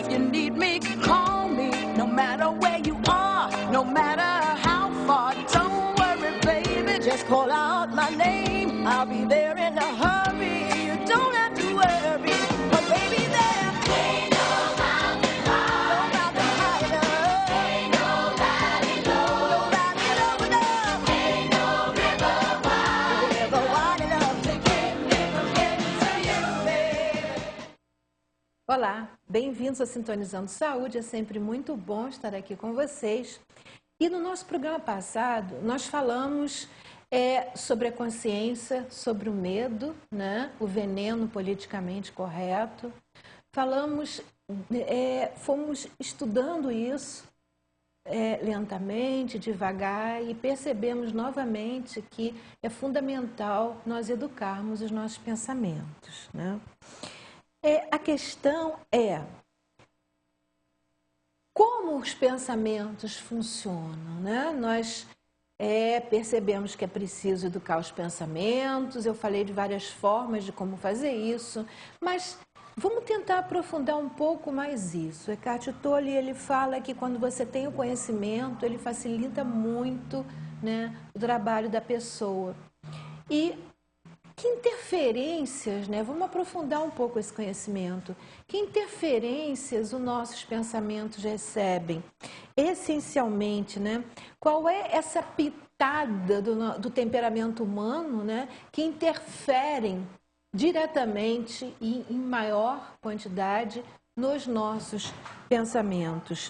you need me, call me. No matter where you are, no matter how far. Don't worry, baby, just call out my name. I'll be there in a hurry. You don't have to worry, but baby, there ain't no mountain high enough. Ain't no valley low enough. Ain't no river wide enough to get to you, baby. Olá, bem-vindos a Sintonizando Saúde, é sempre muito bom estar aqui com vocês. E no nosso programa passado, nós falamos sobre a consciência, sobre o medo, né? O veneno politicamente correto. Fomos estudando isso lentamente, devagar, e percebemos novamente que é fundamental nós educarmos os nossos pensamentos, né? A questão é como os pensamentos funcionam, né? Nós percebemos que é preciso educar os pensamentos, eu falei de várias formas de como fazer isso, mas vamos tentar aprofundar um pouco mais isso. Eckhart Tolle, ele fala que quando você tem o conhecimento, ele facilita muito, né, o trabalho da pessoa. E que interferências, né? Vamos aprofundar um pouco esse conhecimento. Que interferências os nossos pensamentos recebem? Essencialmente, né? Qual é essa pitada do temperamento humano, né? Que interferem diretamente e em maior quantidade nos nossos pensamentos.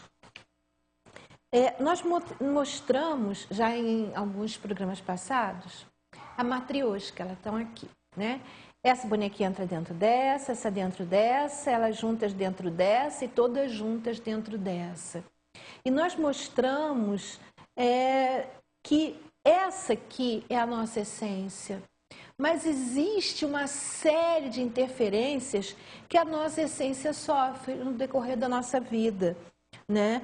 Nós mostramos já em alguns programas passados a matrioshka, elas estão aqui, né? Essa bonequinha entra dentro dessa, essa dentro dessa, elas juntas dentro dessa e todas juntas dentro dessa. E nós mostramos que essa aqui é a nossa essência, mas existe uma série de interferências que a nossa essência sofre no decorrer da nossa vida, né?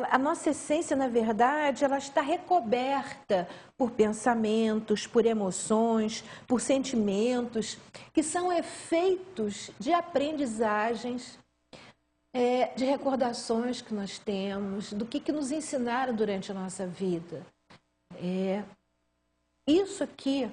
A nossa essência, na verdade, ela está recoberta por pensamentos, por emoções, por sentimentos, que são efeitos de aprendizagens, de recordações que nós temos, do que nos ensinaram durante a nossa vida. Isso aqui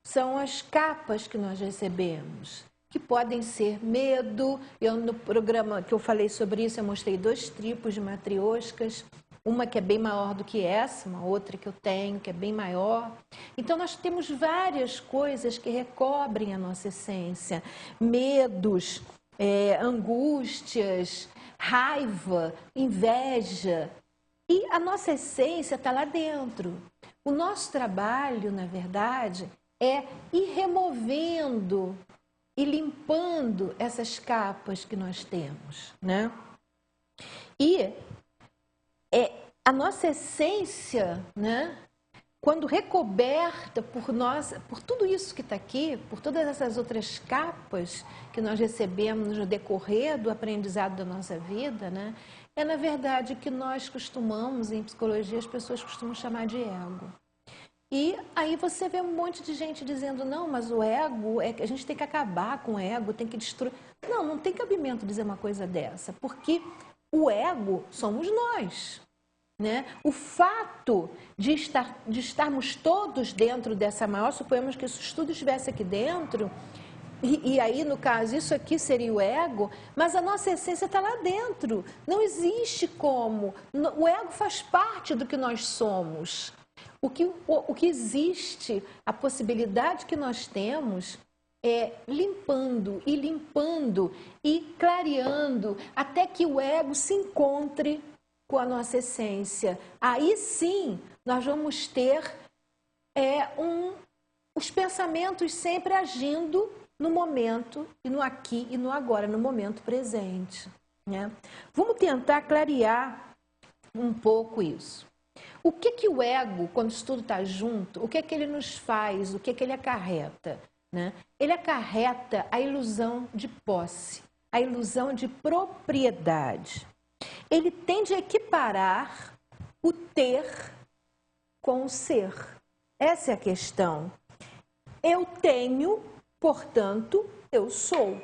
são as capas que nós recebemos, que podem ser medo. No programa que eu falei sobre isso, eu mostrei 2 tipos de matrioshkas, uma que é bem maior do que essa, uma outra que eu tenho, que é bem maior. Então, nós temos várias coisas que recobrem a nossa essência, medos, angústias, raiva, inveja, e a nossa essência está lá dentro. O nosso trabalho, na verdade, é ir removendo e limpando essas capas que nós temos, né? E a nossa essência, né, quando recoberta por tudo isso que está aqui, por todas essas outras capas que nós recebemos no decorrer do aprendizado da nossa vida, né, na verdade, que nós costumamos, em psicologia, as pessoas costumam chamar de ego. E aí você vê um monte de gente dizendo, não, mas o ego, a gente tem que acabar com o ego, tem que destruir. Não, não tem cabimento dizer uma coisa dessa, porque o ego somos nós, né? O fato de estarmos todos dentro dessa maior, suponhamos que isso tudo estivesse aqui dentro, e aí, no caso, isso aqui seria o ego, mas a nossa essência está lá dentro. Não existe como. O ego faz parte do que nós somos. O que existe, a possibilidade que nós temos é limpando e clareando até que o ego se encontre com a nossa essência. Aí sim, nós vamos ter os pensamentos sempre agindo no momento, e no aqui e no agora, no momento presente, né? Vamos tentar clarear um pouco isso. O que o ego, quando isso tudo está junto, o que ele nos faz, o que ele acarreta, né? Ele acarreta a ilusão de posse, a ilusão de propriedade. Ele tende a equiparar o ter com o ser. Essa é a questão. Eu tenho, portanto, eu sou.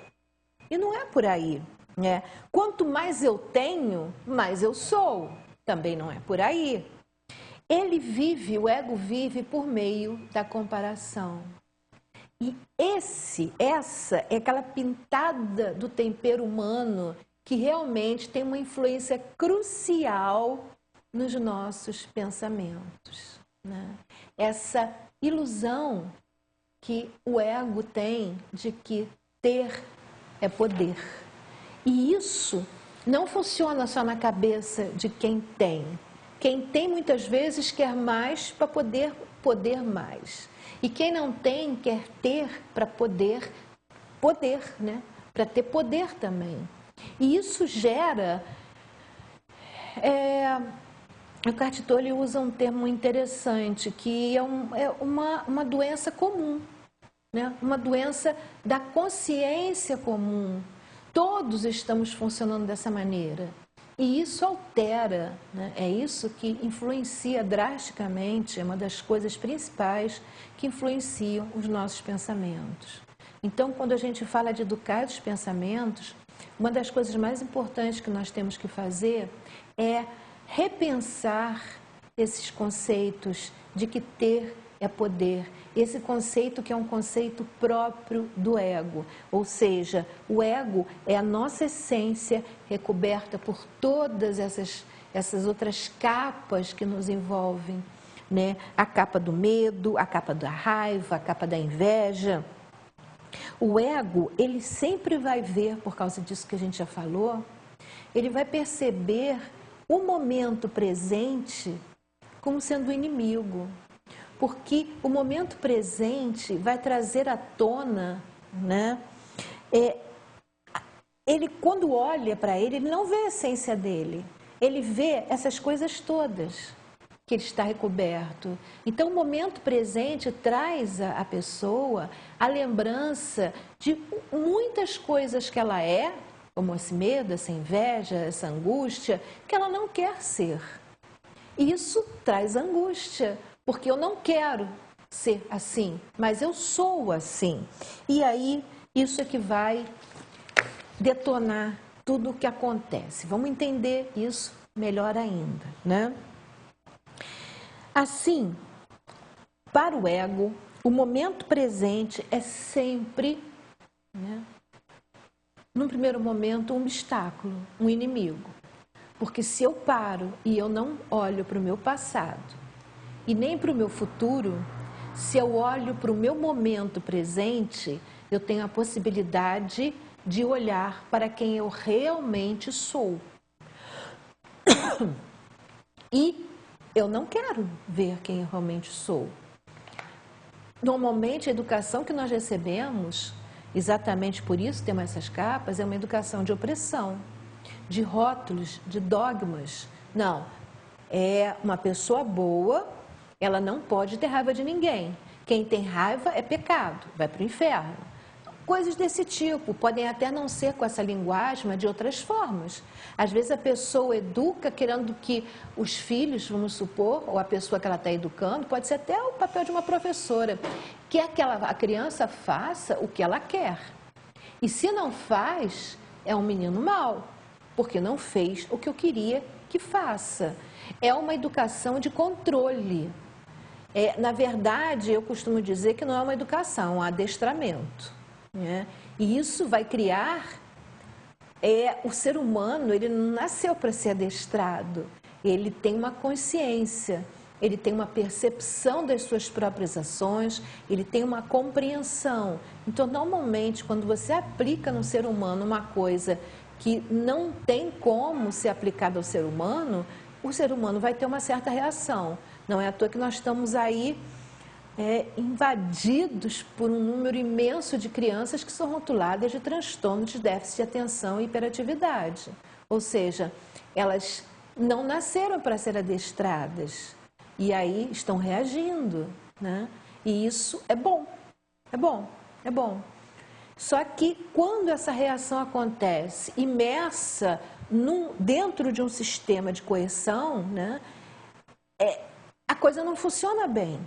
E não é por aí, né? Quanto mais eu tenho, mais eu sou. Também não é por aí. O ego vive por meio da comparação. E essa é aquela pintada do tempero humano que realmente tem uma influência crucial nos nossos pensamentos, né? Essa ilusão que o ego tem de que ter é poder. E isso não funciona só na cabeça de quem tem. Quem tem muitas vezes quer mais para poder mais. E quem não tem quer ter para poder, né? Para ter poder também. E isso gera... O Eckhart Tolle usa um termo interessante, que é uma doença comum, né? Uma doença da consciência comum. Todos estamos funcionando dessa maneira. E isso altera, né? É isso que influencia drasticamente, é uma das coisas principais que influenciam os nossos pensamentos. Então, quando a gente fala de educar os pensamentos, uma das coisas mais importantes que nós temos que fazer é repensar esses conceitos de que ter é poder, esse conceito que é um conceito próprio do ego, ou seja, o ego é a nossa essência recoberta por todas essas outras capas que nos envolvem, né? A capa do medo, a capa da raiva, a capa da inveja. O ego, ele sempre vai ver, por causa disso que a gente já falou, ele vai perceber o momento presente como sendo inimigo. Porque o momento presente vai trazer à tona, né? Ele, quando olha para ele não vê a essência dele. Ele vê essas coisas todas que ele está recoberto. Então, o momento presente traz à pessoa a lembrança de muitas coisas que ela é, como esse medo, essa inveja, essa angústia, que ela não quer ser. Isso traz angústia. Porque eu não quero ser assim, mas eu sou assim. E aí, isso é que vai detonar tudo o que acontece. Vamos entender isso melhor ainda, né? Assim, para o ego, o momento presente é sempre, né, num primeiro momento, um obstáculo, um inimigo. Porque se eu paro e eu não olho para o meu passado, e nem para o meu futuro, se eu olho para o meu momento presente, eu tenho a possibilidade de olhar para quem eu realmente sou. E eu não quero ver quem eu realmente sou. Normalmente, a educação que nós recebemos, exatamente por isso temos essas capas, é uma educação de opressão, de rótulos, de dogmas. Não, é uma pessoa boa, ela não pode ter raiva de ninguém. Quem tem raiva é pecado, vai para o inferno. Coisas desse tipo, podem até não ser com essa linguagem, mas de outras formas. Às vezes a pessoa educa querendo que os filhos, vamos supor, ou a pessoa que ela está educando, pode ser até o papel de uma professora, quer que a criança faça o que ela quer. E se não faz, é um menino mau, porque não fez o que eu queria que faça. É uma educação de controle. Na verdade, eu costumo dizer que não é uma educação, é um adestramento, né? E isso vai criar... o ser humano, ele não nasceu para ser adestrado. Ele tem uma consciência, ele tem uma percepção das suas próprias ações, ele tem uma compreensão. Então, normalmente, quando você aplica no ser humano uma coisa que não tem como ser aplicada ao ser humano, o ser humano vai ter uma certa reação. Não é à toa que nós estamos aí invadidos por um número imenso de crianças que são rotuladas de transtorno de déficit de atenção e hiperatividade. Ou seja, elas não nasceram para ser adestradas e aí estão reagindo, né? E isso é bom, é bom, é bom. Só que quando essa reação acontece imersa dentro de um sistema de coerção, né, a coisa não funciona bem.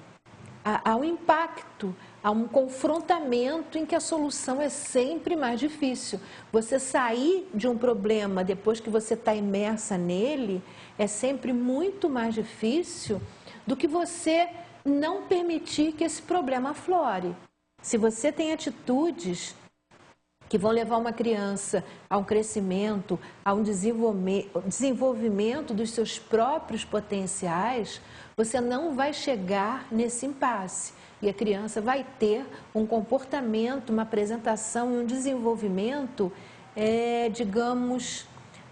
Há um impacto, há um confrontamento em que a solução é sempre mais difícil. Você sair de um problema depois que você está imersa nele é sempre muito mais difícil do que você não permitir que esse problema aflore. Se você tem atitudes que vão levar uma criança a um crescimento, a um desenvolvimento dos seus próprios potenciais, você não vai chegar nesse impasse. E a criança vai ter um comportamento, uma apresentação, um desenvolvimento, digamos,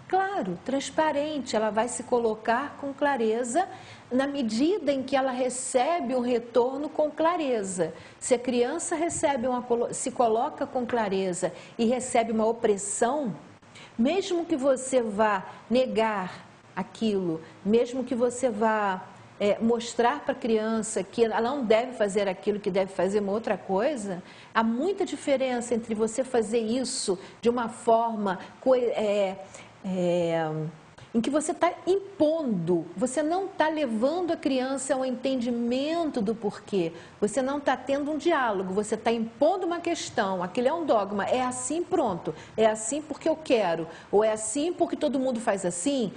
claro, transparente. Ela vai se colocar com clareza na medida em que ela recebe um retorno com clareza. Se a criança se coloca com clareza e recebe uma opressão, mesmo que você vá negar aquilo, mesmo que você vá mostrar para a criança que ela não deve fazer aquilo, que deve fazer uma outra coisa, há muita diferença entre você fazer isso de uma forma em que você está impondo, você não está levando a criança ao entendimento do porquê, você não está tendo um diálogo, você está impondo uma questão, aquilo é um dogma, é assim, pronto, é assim porque eu quero, ou é assim porque todo mundo faz assim,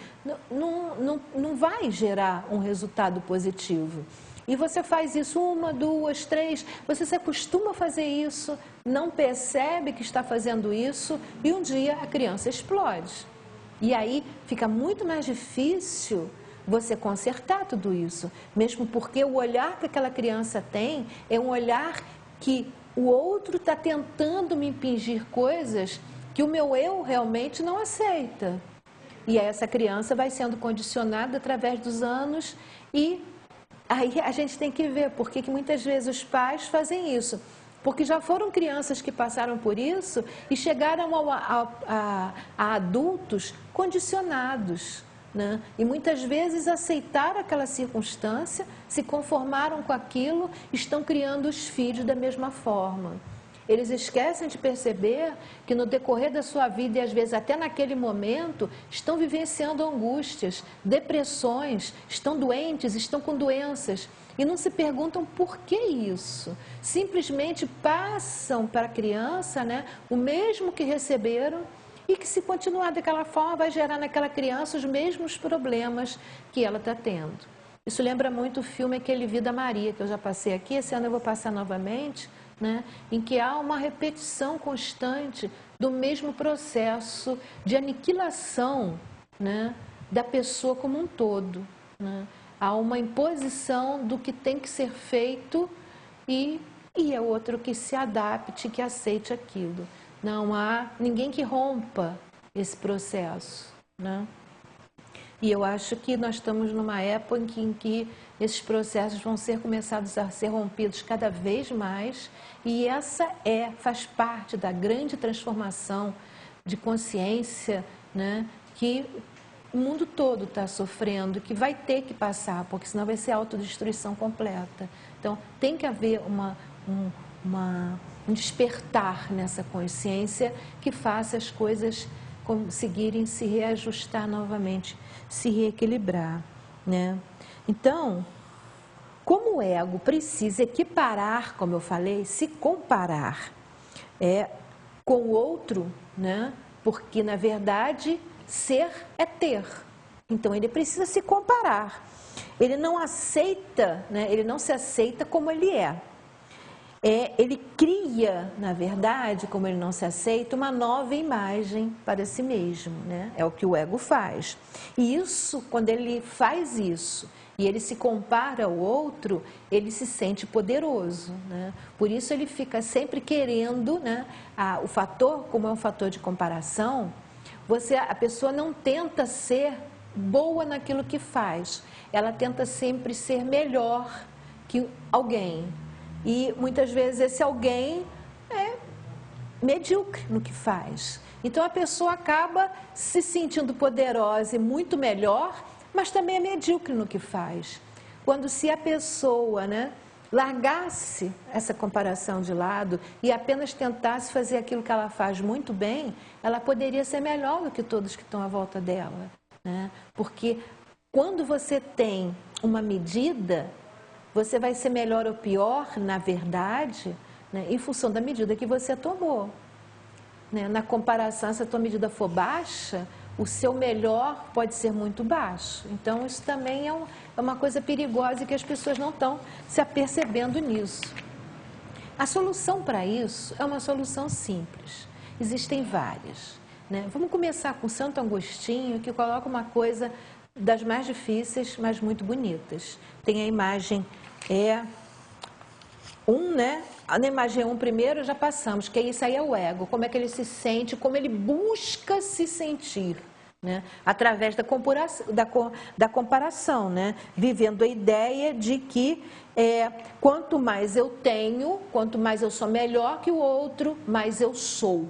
não vai gerar um resultado positivo. E você faz isso 1, 2, 3, você se acostuma a fazer isso, não percebe que está fazendo isso e um dia a criança explode. E aí fica muito mais difícil você consertar tudo isso, mesmo porque o olhar que aquela criança tem é um olhar que o outro está tentando me impingir coisas que o meu eu realmente não aceita. E essa criança vai sendo condicionada através dos anos e aí a gente tem que ver por que muitas vezes os pais fazem isso. Porque já foram crianças que passaram por isso e chegaram a adultos condicionados, né? E muitas vezes aceitaram aquela circunstância, se conformaram com aquilo, estão criando os filhos da mesma forma. Eles esquecem de perceber que no decorrer da sua vida, e às vezes até naquele momento, estão vivenciando angústias, depressões, estão doentes, estão com doenças. E não se perguntam por que isso. Simplesmente passam para a criança, né, o mesmo que receberam e que, se continuar daquela forma, vai gerar naquela criança os mesmos problemas que ela está tendo. Isso lembra muito o filme Aquele Vida Maria, que eu já passei aqui, esse ano eu vou passar novamente, né, em que há uma repetição constante do mesmo processo de aniquilação, né, da pessoa como um todo, né? Há uma imposição do que tem que ser feito e é outro que se adapte, que aceite aquilo. Não há ninguém que rompa esse processo, né? E eu acho que nós estamos numa época em que esses processos vão ser começados a ser rompidos cada vez mais e essa faz parte da grande transformação de consciência, né, que o mundo todo está sofrendo, que vai ter que passar, porque senão vai ser autodestruição completa. Então, tem que haver um despertar nessa consciência que faça as coisas conseguirem se reajustar novamente, se reequilibrar, né? Então, como o ego precisa equiparar, como eu falei, se comparar com o outro, né? Porque, na verdade, ser é ter. Então, ele precisa se comparar. Ele não aceita, né? Ele não se aceita como ele é. Ele cria, na verdade, como ele não se aceita, uma nova imagem para si mesmo, né? É o que o ego faz. E isso, quando ele faz isso e ele se compara ao outro, ele se sente poderoso, né? Por isso ele fica sempre querendo, né? O fator, como é um fator de comparação, a pessoa não tenta ser boa naquilo que faz, ela tenta sempre ser melhor que alguém. E muitas vezes esse alguém é medíocre no que faz. Então a pessoa acaba se sentindo poderosa e muito melhor, mas também é medíocre no que faz. Quando se a pessoa, né, largasse essa comparação de lado e apenas tentasse fazer aquilo que ela faz muito bem, ela poderia ser melhor do que todos que estão à volta dela, né? Porque quando você tem uma medida, você vai ser melhor ou pior, na verdade, né, em função da medida que você tomou. Né? Na comparação, se a tua medida for baixa, o seu melhor pode ser muito baixo. Então, isso também é uma coisa perigosa e que as pessoas não estão se apercebendo nisso. A solução para isso é uma solução simples. Existem várias. Né? Vamos começar com Santo Agostinho, que coloca uma coisa das mais difíceis, mas muito bonitas. Tem a imagem 1, né? Na imagem 1 primeiro já passamos, que isso aí é o ego, como é que ele se sente, como ele busca se sentir, né? Através da comparação, né? Vivendo a ideia de que quanto mais eu tenho, quanto mais eu sou melhor que o outro, mais eu sou.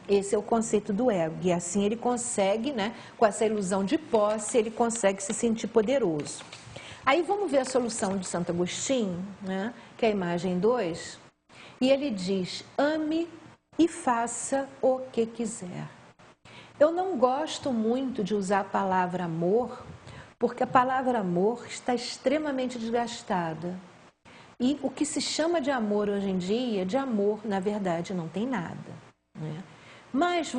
Esse é o conceito do ego, e assim ele consegue, né, com essa ilusão de posse, ele consegue se sentir poderoso. Aí vamos ver a solução de Santo Agostinho, né, que é a imagem 2, e ele diz: ame e faça o que quiser. Eu não gosto muito de usar a palavra amor, porque a palavra amor está extremamente desgastada. E o que se chama de amor hoje em dia, de amor, na verdade, não tem nada, né? Mas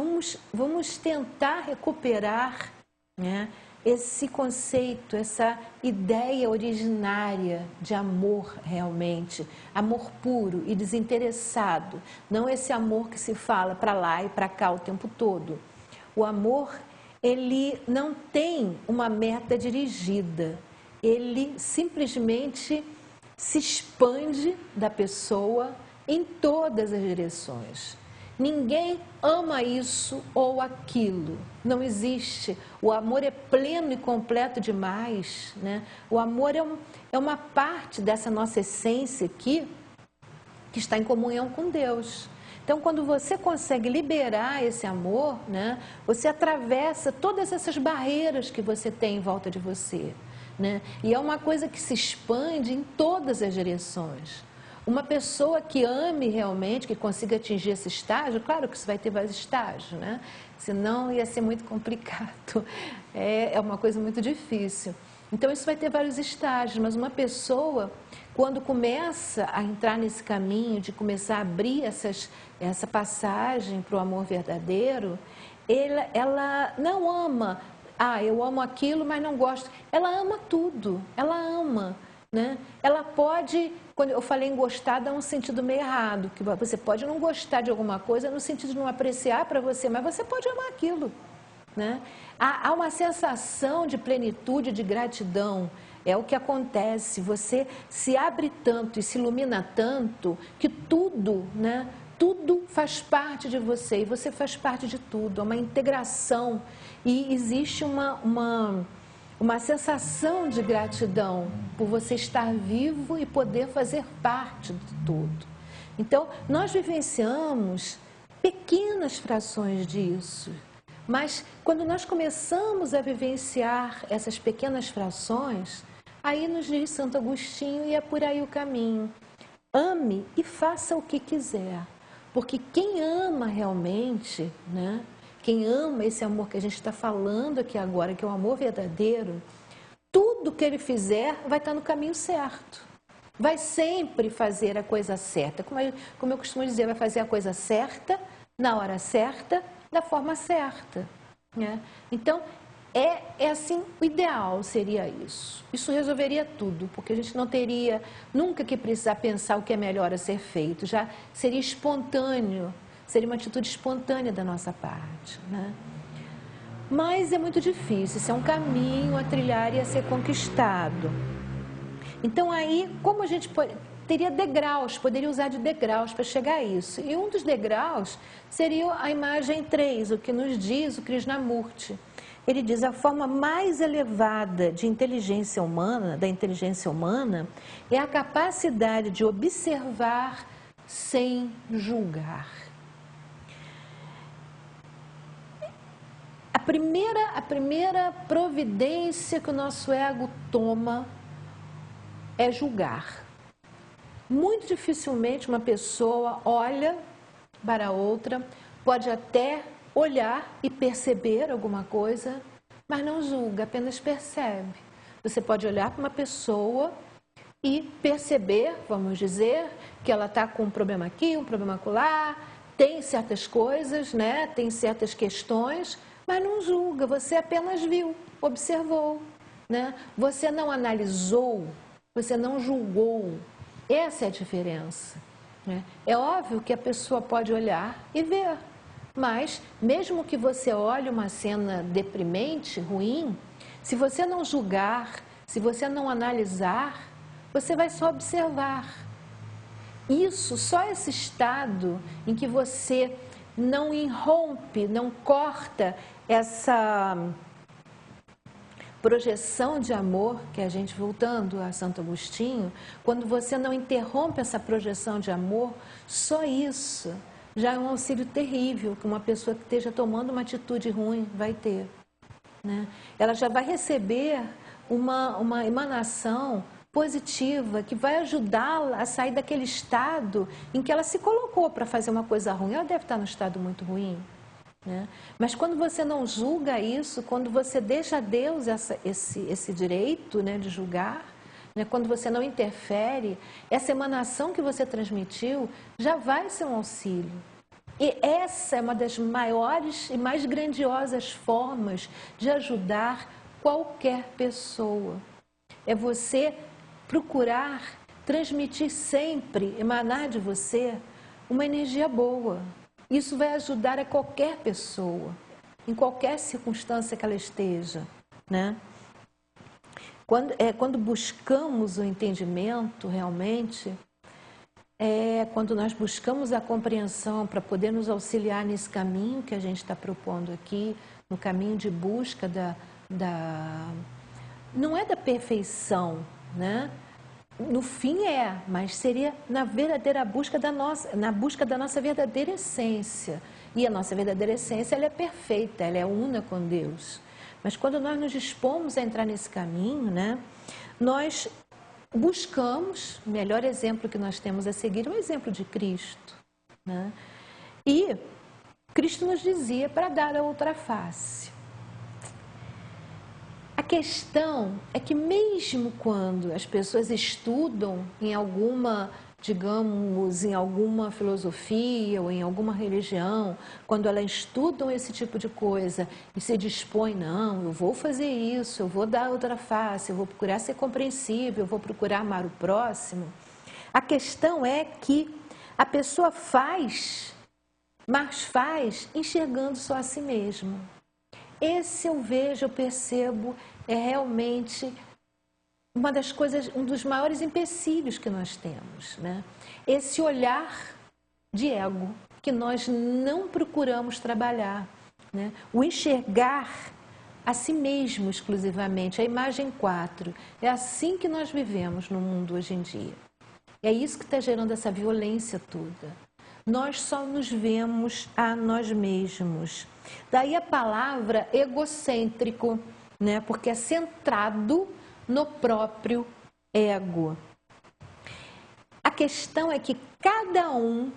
vamos tentar recuperar, né, esse conceito, essa ideia originária de amor realmente, amor puro e desinteressado, não esse amor que se fala para lá e para cá o tempo todo. O amor, ele não tem uma meta dirigida, ele simplesmente se expande da pessoa em todas as direções. Ninguém ama isso ou aquilo, não existe. O amor é pleno e completo demais, né? O amor é uma parte dessa nossa essência aqui, que está em comunhão com Deus. Então, quando você consegue liberar esse amor, né, você atravessa todas essas barreiras que você tem em volta de você, né? E é uma coisa que se expande em todas as direções. Uma pessoa que ame realmente, que consiga atingir esse estágio, claro que isso vai ter vários estágios, né? Senão ia ser muito complicado, é uma coisa muito difícil. Então isso vai ter vários estágios, mas uma pessoa, quando começa a entrar nesse caminho de começar a abrir essa passagem para o amor verdadeiro, ela não ama, eu amo aquilo, mas não gosto. Ela ama tudo, ela ama. Né? Ela pode, quando eu falei em gostar, dá um sentido meio errado, que você pode não gostar de alguma coisa no sentido de não apreciar para você, mas você pode amar aquilo, né? Há uma sensação de plenitude, de gratidão, é o que acontece, você se abre tanto e se ilumina tanto que tudo, né? Tudo faz parte de você e você faz parte de tudo, é uma integração e existe uma sensação de gratidão por você estar vivo e poder fazer parte de tudo. Então, nós vivenciamos pequenas frações disso, mas quando nós começamos a vivenciar essas pequenas frações, aí nos diz Santo Agostinho, e é por aí o caminho. Ame e faça o que quiser, porque quem ama realmente, né? Quem ama esse amor que a gente está falando aqui agora, que é o amor verdadeiro, tudo que ele fizer vai estar no caminho certo. Vai sempre fazer a coisa certa. Como eu costumo dizer, vai fazer a coisa certa, na hora certa, da forma certa, né? Então, é assim, o ideal seria isso. Isso resolveria tudo, porque a gente não teria nunca que precisar pensar o que é melhor a ser feito. Já seria espontâneo. Seria uma atitude espontânea da nossa parte, né? Mas é muito difícil, isso é um caminho a trilhar e a ser conquistado. Então aí, como a gente teria degraus, poderia usar de degraus para chegar a isso. E um dos degraus seria a imagem 3, o que nos diz o Krishnamurti. Ele diz: a forma mais elevada de inteligência humana, da inteligência humana, é a capacidade de observar sem julgar. A primeira providência que o nosso ego toma é julgar. Muito dificilmente uma pessoa olha para outra, pode até olhar e perceber alguma coisa, mas não julga, apenas percebe. Você pode olhar para uma pessoa e perceber, vamos dizer, que ela está com um problema aqui, um problema acolá, tem certas coisas, né? Tem certas questões, mas não julga, você apenas viu, observou, né? Você não analisou, você não julgou. Essa é a diferença, né? É óbvio que a pessoa pode olhar e ver, mas mesmo que você olhe uma cena deprimente, ruim, se você não julgar, se você não analisar, você vai só observar. Isso, só esse estado em que você não irrompe, não corta essa projeção de amor, que a gente, voltando a Santo Agostinho, quando você não interrompe essa projeção de amor, só isso já é um auxílio terrível que uma pessoa que esteja tomando uma atitude ruim vai ter, né? Ela já vai receber uma emanação positiva que vai ajudá-la a sair daquele estado em que ela se colocou para fazer uma coisa ruim. Ela deve estar num estado muito ruim, né? Mas quando você não julga isso, quando você deixa a Deus esse direito, né, de julgar, né, quando você não interfere, essa emanação que você transmitiu já vai ser um auxílio. E essa é uma das maiores e mais grandiosas formas de ajudar qualquer pessoa. É você procurar transmitir sempre, emanar de você uma energia boa. Isso vai ajudar a qualquer pessoa, em qualquer circunstância que ela esteja, né? Quando buscamos o entendimento realmente, quando nós buscamos a compreensão para poder nos auxiliar nesse caminho que a gente está propondo aqui, no caminho de busca não é da perfeição, né? No fim mas seria na verdadeira busca na busca da nossa verdadeira essência. E a nossa verdadeira essência, ela é perfeita, ela é una com Deus. Mas quando nós nos dispomos a entrar nesse caminho, né, nós buscamos, o melhor exemplo que nós temos a seguir é o exemplo de Cristo, né? E Cristo nos dizia para dar a outra face. A questão é que mesmo quando as pessoas estudam em alguma, digamos, em alguma filosofia ou em alguma religião, quando elas estudam esse tipo de coisa e se dispõem, não, eu vou fazer isso, eu vou dar outra face, eu vou procurar ser compreensível, eu vou procurar amar o próximo, a questão é que a pessoa mas faz enxergando só a si mesma. Esse eu vejo, eu percebo, é realmente uma das coisas, um dos maiores empecilhos que nós temos, né? Esse olhar de ego que nós não procuramos trabalhar, né? O enxergar a si mesmo exclusivamente, a imagem 4. É assim que nós vivemos no mundo hoje em dia. É isso que está gerando essa violência toda. Nós só nos vemos a nós mesmos. Daí a palavra egocêntrico, né? Porque é centrado no próprio ego. A questão é que cada um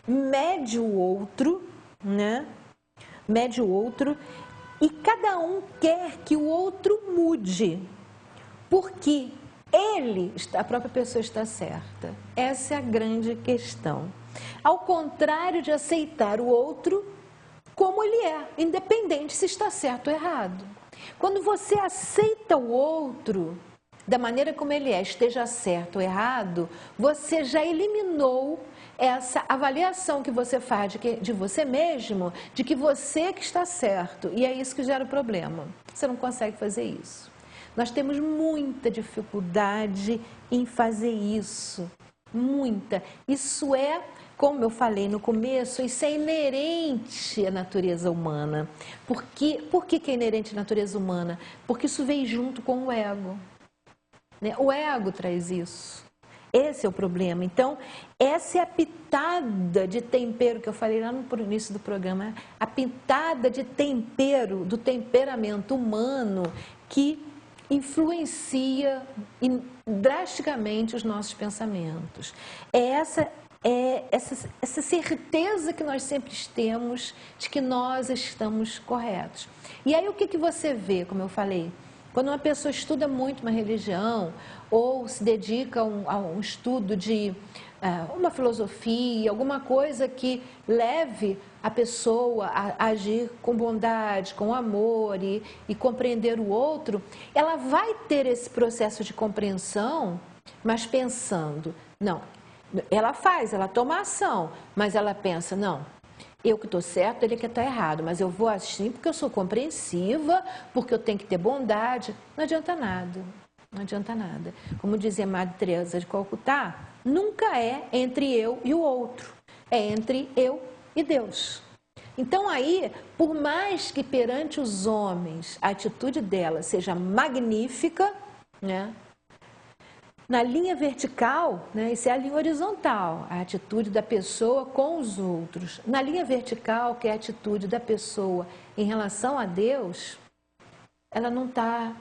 mede o outro, né? Mede o outro e cada um quer que o outro mude, porque a própria pessoa está certa. Essa é a grande questão. Ao contrário de aceitar o outro como ele é, independente se está certo ou errado. Quando você aceita o outro da maneira como ele é, esteja certo ou errado, você já eliminou essa avaliação que você faz de você mesmo, de que você que está certo. E é isso que gera o problema. Você não consegue fazer isso. Nós temos muita dificuldade em fazer isso. Muita. Isso é, como eu falei no começo, isso é inerente à natureza humana. Por que é inerente à natureza humana? Porque isso vem junto com o ego. O ego traz isso. Esse é o problema. Então, essa é a pitada de tempero que eu falei lá no início do programa. A pitada de tempero, do temperamento humano que influencia drasticamente os nossos pensamentos. Essa certeza que nós sempre temos de que nós estamos corretos. E aí o que você vê, como eu falei? Quando uma pessoa estuda muito uma religião ou se dedica a um estudo de uma filosofia, alguma coisa que leve a pessoa a agir com bondade, com amor e compreender o outro, ela vai ter esse processo de compreensão, mas pensando, não, ela toma ação, mas ela pensa, não, eu que estou certo, ele que está errado, mas eu vou assim porque eu sou compreensiva, porque eu tenho que ter bondade. Não adianta nada, não adianta nada. Como dizia Madre Teresa de Calcutá, nunca é entre eu e o outro, é entre eu e Deus. Então aí, por mais que perante os homens a atitude dela seja magnífica, né? Na linha vertical, né, isso é a linha horizontal, a atitude da pessoa com os outros. Na linha vertical, que é a atitude da pessoa em relação a Deus, ela não tá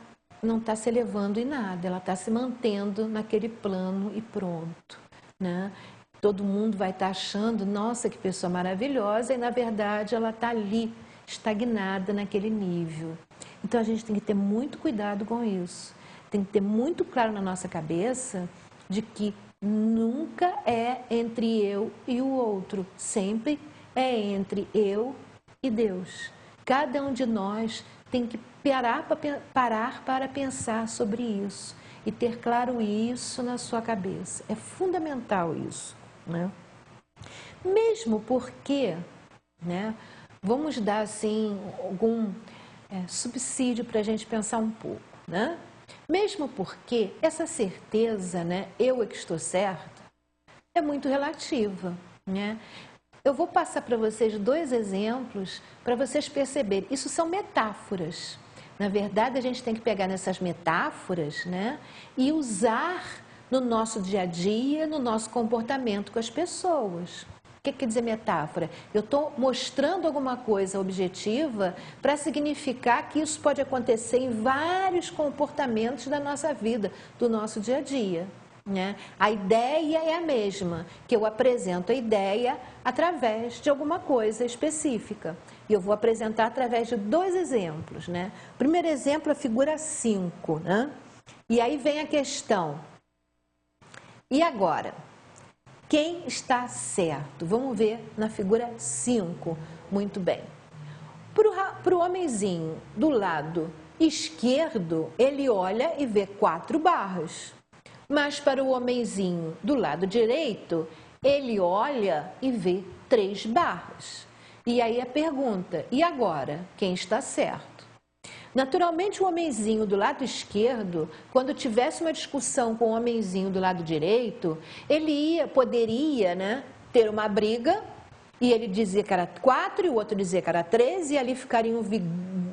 se elevando em nada, ela está se mantendo naquele plano e pronto, né? Todo mundo vai estar achando, nossa, que pessoa maravilhosa, e na verdade ela está ali, estagnada naquele nível. Então a gente tem que ter muito cuidado com isso. Tem que ter muito claro na nossa cabeça de que nunca é entre eu e o outro, sempre é entre eu e Deus. Cada um de nós tem que parar para pensar sobre isso e ter claro isso na sua cabeça. É fundamental isso, né? Mesmo porque, né, vamos dar assim algum subsídio para a gente pensar um pouco, né? Mesmo porque essa certeza, né, eu é que estou certa, é muito relativa, né? Eu vou passar para vocês 2 exemplos para vocês perceberem. Isso são metáforas. Na verdade, a gente tem que pegar nessas metáforas, né, e usar no nosso dia a dia, no nosso comportamento com as pessoas. O que quer dizer metáfora? Eu estou mostrando alguma coisa objetiva para significar que isso pode acontecer em vários comportamentos da nossa vida, do nosso dia a dia, né? A ideia é a mesma, que eu apresento a ideia através de alguma coisa específica. E eu vou apresentar através de 2 exemplos, né? O primeiro exemplo é a figura 5, né? E aí vem a questão, e agora? Quem está certo? Vamos ver na figura 5. Muito bem. Para o homenzinho do lado esquerdo, ele olha e vê 4 barras. Mas para o homenzinho do lado direito, ele olha e vê 3 barras. E aí a pergunta, e agora? Quem está certo? Naturalmente, o homenzinho do lado esquerdo, quando tivesse uma discussão com o homenzinho do lado direito, ele poderia, né, ter uma briga, e ele dizia que era 4 e o outro dizia que era 3, e ali ficariam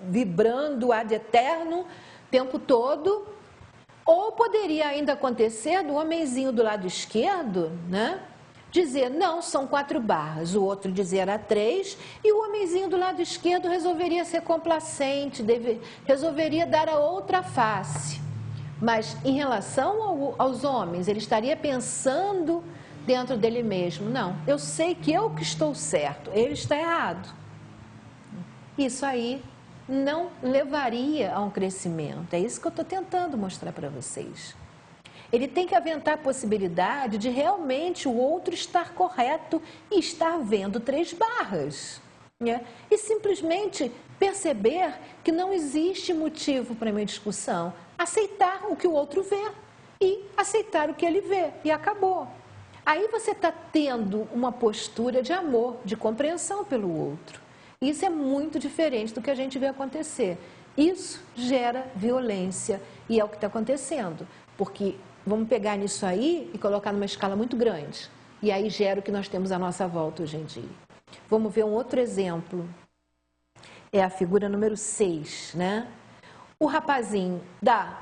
vibrando ad eterno o tempo todo. Ou poderia ainda acontecer do homenzinho do lado esquerdo, né, dizer, não, são 4 barras, o outro dizer era 3, e o homenzinho do lado esquerdo resolveria ser complacente, resolveria dar a outra face. Mas em relação aos homens, ele estaria pensando dentro dele mesmo, não, eu sei que eu que estou certo, ele está errado. Isso aí não levaria a um crescimento, é isso que eu estou tentando mostrar para vocês. Ele tem que aventar a possibilidade de realmente o outro estar correto e estar vendo 3 barras, né? E simplesmente perceber que não existe motivo para uma discussão, aceitar o que o outro vê e aceitar o que ele vê, e acabou. Aí você está tendo uma postura de amor, de compreensão pelo outro. Isso é muito diferente do que a gente vê acontecer. Isso gera violência e é o que está acontecendo, porque vamos pegar nisso aí e colocar numa escala muito grande. E aí gera o que nós temos à nossa volta hoje em dia. Vamos ver um outro exemplo. É a figura número 6, né? O rapazinho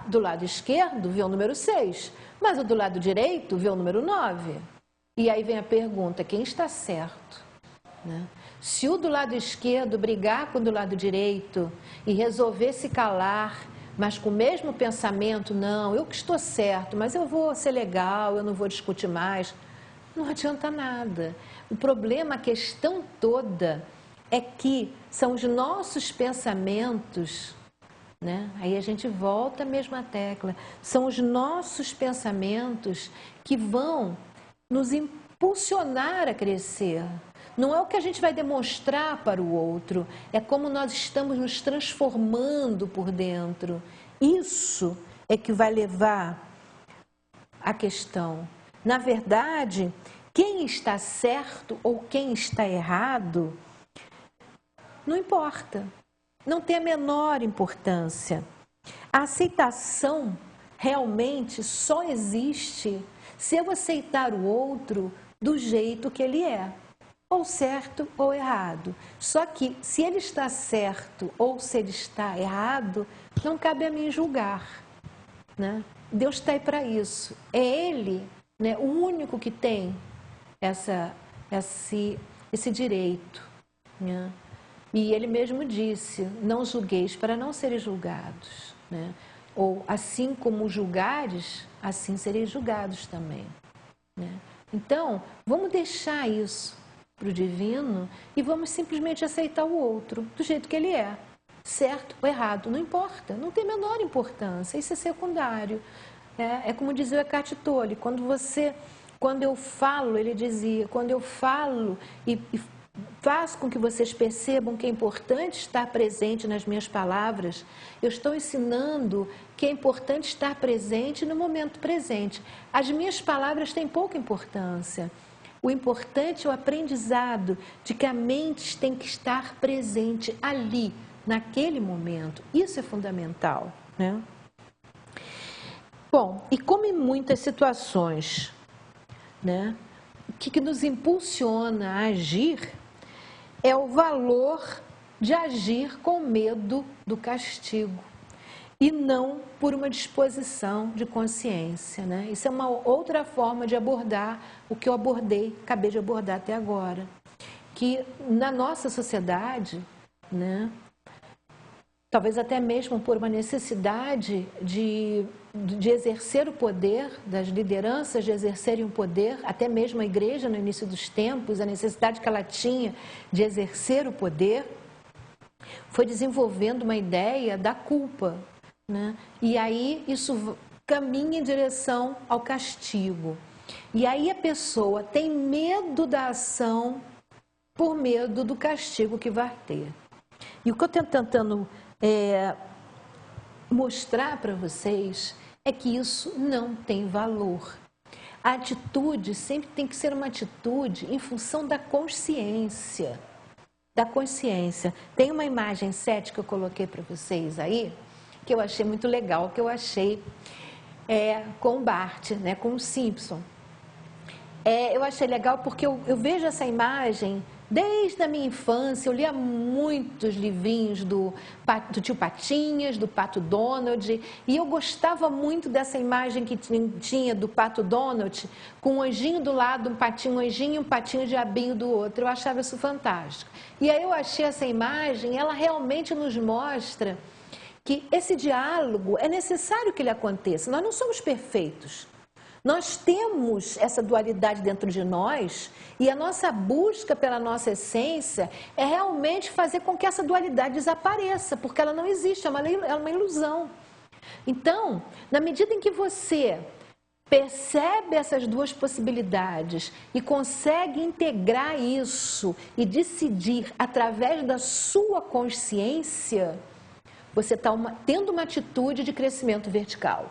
do lado esquerdo vê o número 6, mas o do lado direito vê o número 9. E aí vem a pergunta, quem está certo, né? Se o do lado esquerdo brigar com o do lado direito e resolver se calar, mas com o mesmo pensamento, não, eu que estou certo, mas eu vou ser legal, eu não vou discutir mais, não adianta nada. O problema, a questão toda é que são os nossos pensamentos né? Aí a gente volta à mesma tecla. São os nossos pensamentos que vão nos impulsionar a crescer. Não é o que a gente vai demonstrar para o outro, é como nós estamos nos transformando por dentro. Isso é que vai levar a questão. Na verdade, quem está certo ou quem está errado, não importa, não tem a menor importância. A aceitação realmente só existe se eu aceitar o outro do jeito que ele é, ou certo ou errado. Só que se ele está certo ou se ele está errado, não cabe a mim julgar, né? Deus está aí para isso. É Ele, né, o único que tem esse direito, né? E Ele mesmo disse, não julgueis para não seres julgados, né? Ou assim como julgares, assim sereis julgados também, né? Então, vamos deixar isso para o divino e vamos simplesmente aceitar o outro do jeito que ele é. Certo ou errado, não importa, não tem a menor importância, isso é secundário. É como dizia o Eckhart Tolle, quando eu falo, ele dizia, quando eu falo e faço com que vocês percebam que é importante estar presente nas minhas palavras, eu estou ensinando que é importante estar presente no momento presente. As minhas palavras têm pouca importância. O importante é o aprendizado de que a mente tem que estar presente ali, naquele momento. Isso é fundamental, né? Bom, e como em muitas situações, né, o que nos impulsiona a agir é o valor de agir com medo do castigo e não por uma disposição de consciência, né? Isso é uma outra forma de abordar o que eu acabei de abordar até agora, que na nossa sociedade, né, talvez até mesmo por uma necessidade de exercer o poder, das lideranças de exercerem o poder, até mesmo a igreja no início dos tempos, a necessidade que ela tinha de exercer o poder, foi desenvolvendo uma ideia da culpa, né? E aí isso caminha em direção ao castigo. E aí a pessoa tem medo da ação por medo do castigo que vai ter. E o que eu estou tentando mostrar para vocês é que isso não tem valor. A atitude sempre tem que ser uma atitude em função da consciência. Da consciência. Tem uma imagem 7 que eu coloquei para vocês aí, que eu achei muito legal, que eu achei com o Bart, né, com o Simpson. Eu achei legal porque eu vejo essa imagem desde a minha infância. Eu lia muitos livrinhos do Tio Patinhas, do Pato Donald, e eu gostava muito dessa imagem que tinha do Pato Donald, com um anjinho do lado, um anjinho e um patinho diabinho do outro. Eu achava isso fantástico. E aí eu achei essa imagem, ela realmente nos mostra que esse diálogo é necessário que ele aconteça. Nós não somos perfeitos. Nós temos essa dualidade dentro de nós e a nossa busca pela nossa essência é realmente fazer com que essa dualidade desapareça, porque ela não existe, é uma ilusão. Então, na medida em que você percebe essas duas possibilidades e consegue integrar isso e decidir através da sua consciência, você está tendo uma atitude de crescimento vertical,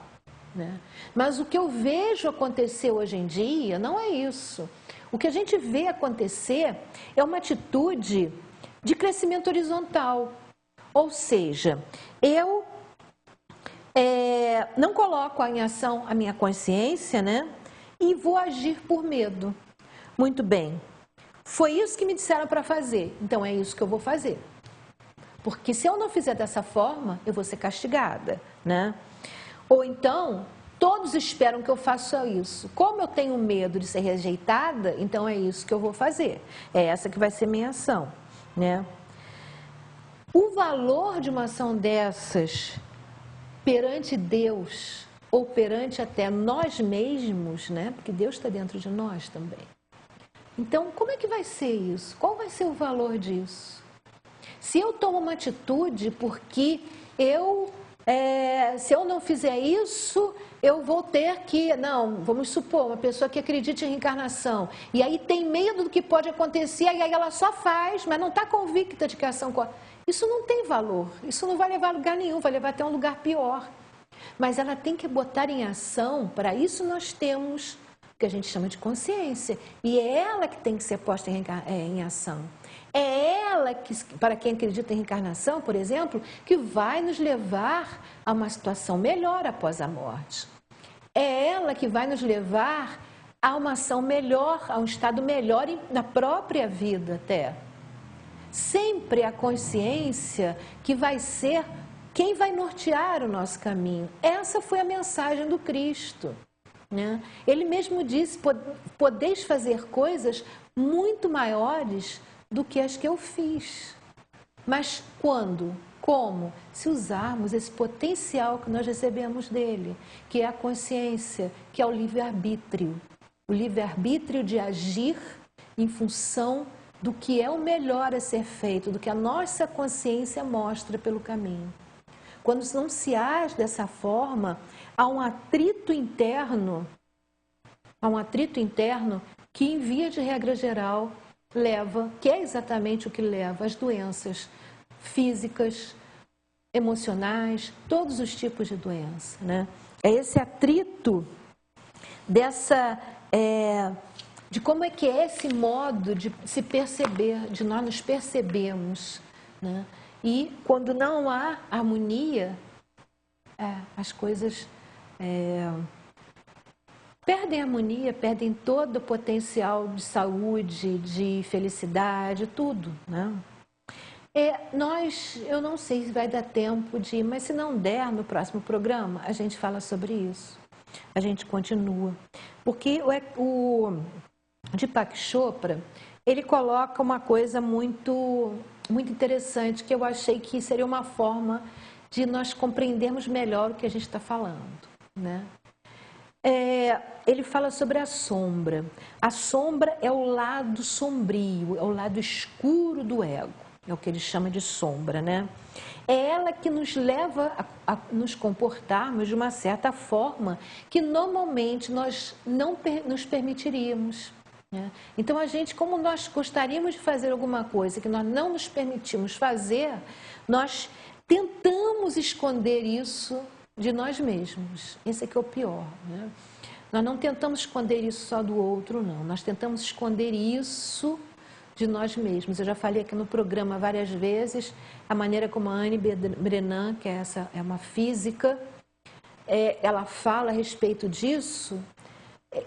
né? Mas o que eu vejo acontecer hoje em dia não é isso. O que a gente vê acontecer é uma atitude de crescimento horizontal. Ou seja, eu não coloco em ação a minha consciência, né? E vou agir por medo. Muito bem, foi isso que me disseram para fazer, então é isso que eu vou fazer. Porque se eu não fizer dessa forma, eu vou ser castigada, né? Ou então, todos esperam que eu faça isso. Como eu tenho medo de ser rejeitada, então é isso que eu vou fazer. É essa que vai ser minha ação, né? O valor de uma ação dessas perante Deus, ou perante até nós mesmos, né? Porque Deus está dentro de nós também. Então, como é que vai ser isso? Qual vai ser o valor disso? Se eu tomo uma atitude porque se eu não fizer isso, eu vou ter que... Não, vamos supor, uma pessoa que acredita em reencarnação, e aí tem medo do que pode acontecer, e aí ela só faz, mas não está convicta de que a ação... Isso não tem valor, isso não vai levar a lugar nenhum, vai levar até um lugar pior. Mas ela tem que botar em ação, para isso nós temos o que a gente chama de consciência, e é ela que tem que ser posta em ação. É ela que, para quem acredita em reencarnação, por exemplo, que vai nos levar a uma situação melhor após a morte. É ela que vai nos levar a uma ação melhor, a um estado melhor na própria vida até. Sempre a consciência que vai ser quem vai nortear o nosso caminho. Essa foi a mensagem do Cristo, né? Ele mesmo disse, podeis fazer coisas muito maiores do que as que eu fiz. Mas quando? Como? Se usarmos esse potencial que nós recebemos dele, que é a consciência, que é o livre-arbítrio. O livre-arbítrio de agir em função do que é o melhor a ser feito, do que a nossa consciência mostra pelo caminho. Quando não se age dessa forma, há um atrito interno que, em via de regra geral, que é exatamente o que leva às doenças físicas, emocionais, todos os tipos de doença, né? É esse atrito de como é que é esse modo de se perceber, de nós nos percebemos, né? E quando não há harmonia, as coisas perdem a harmonia, perdem todo o potencial de saúde, de felicidade, tudo, né? Eu não sei se vai dar tempo mas se não der, no próximo programa, a gente fala sobre isso. A gente continua. Porque o Deepak Chopra, ele coloca uma coisa muito, muito interessante, que eu achei que seria uma forma de nós compreendermos melhor o que a gente está falando, né? Ele fala sobre a sombra. A sombra é o lado sombrio, é o lado escuro do ego. É o que ele chama de sombra, né? É ela que nos leva a nos comportarmos de uma certa forma que normalmente nós não nos permitiríamos, né? Então, como nós gostaríamos de fazer alguma coisa que nós não nos permitimos fazer, nós tentamos esconder isso de nós mesmos. Esse é que é o pior, né? Nós não tentamos esconder isso só do outro, não. Nós tentamos esconder isso de nós mesmos. Eu já falei aqui no programa várias vezes a maneira como a Anne Brennan, que é uma física, ela fala a respeito disso.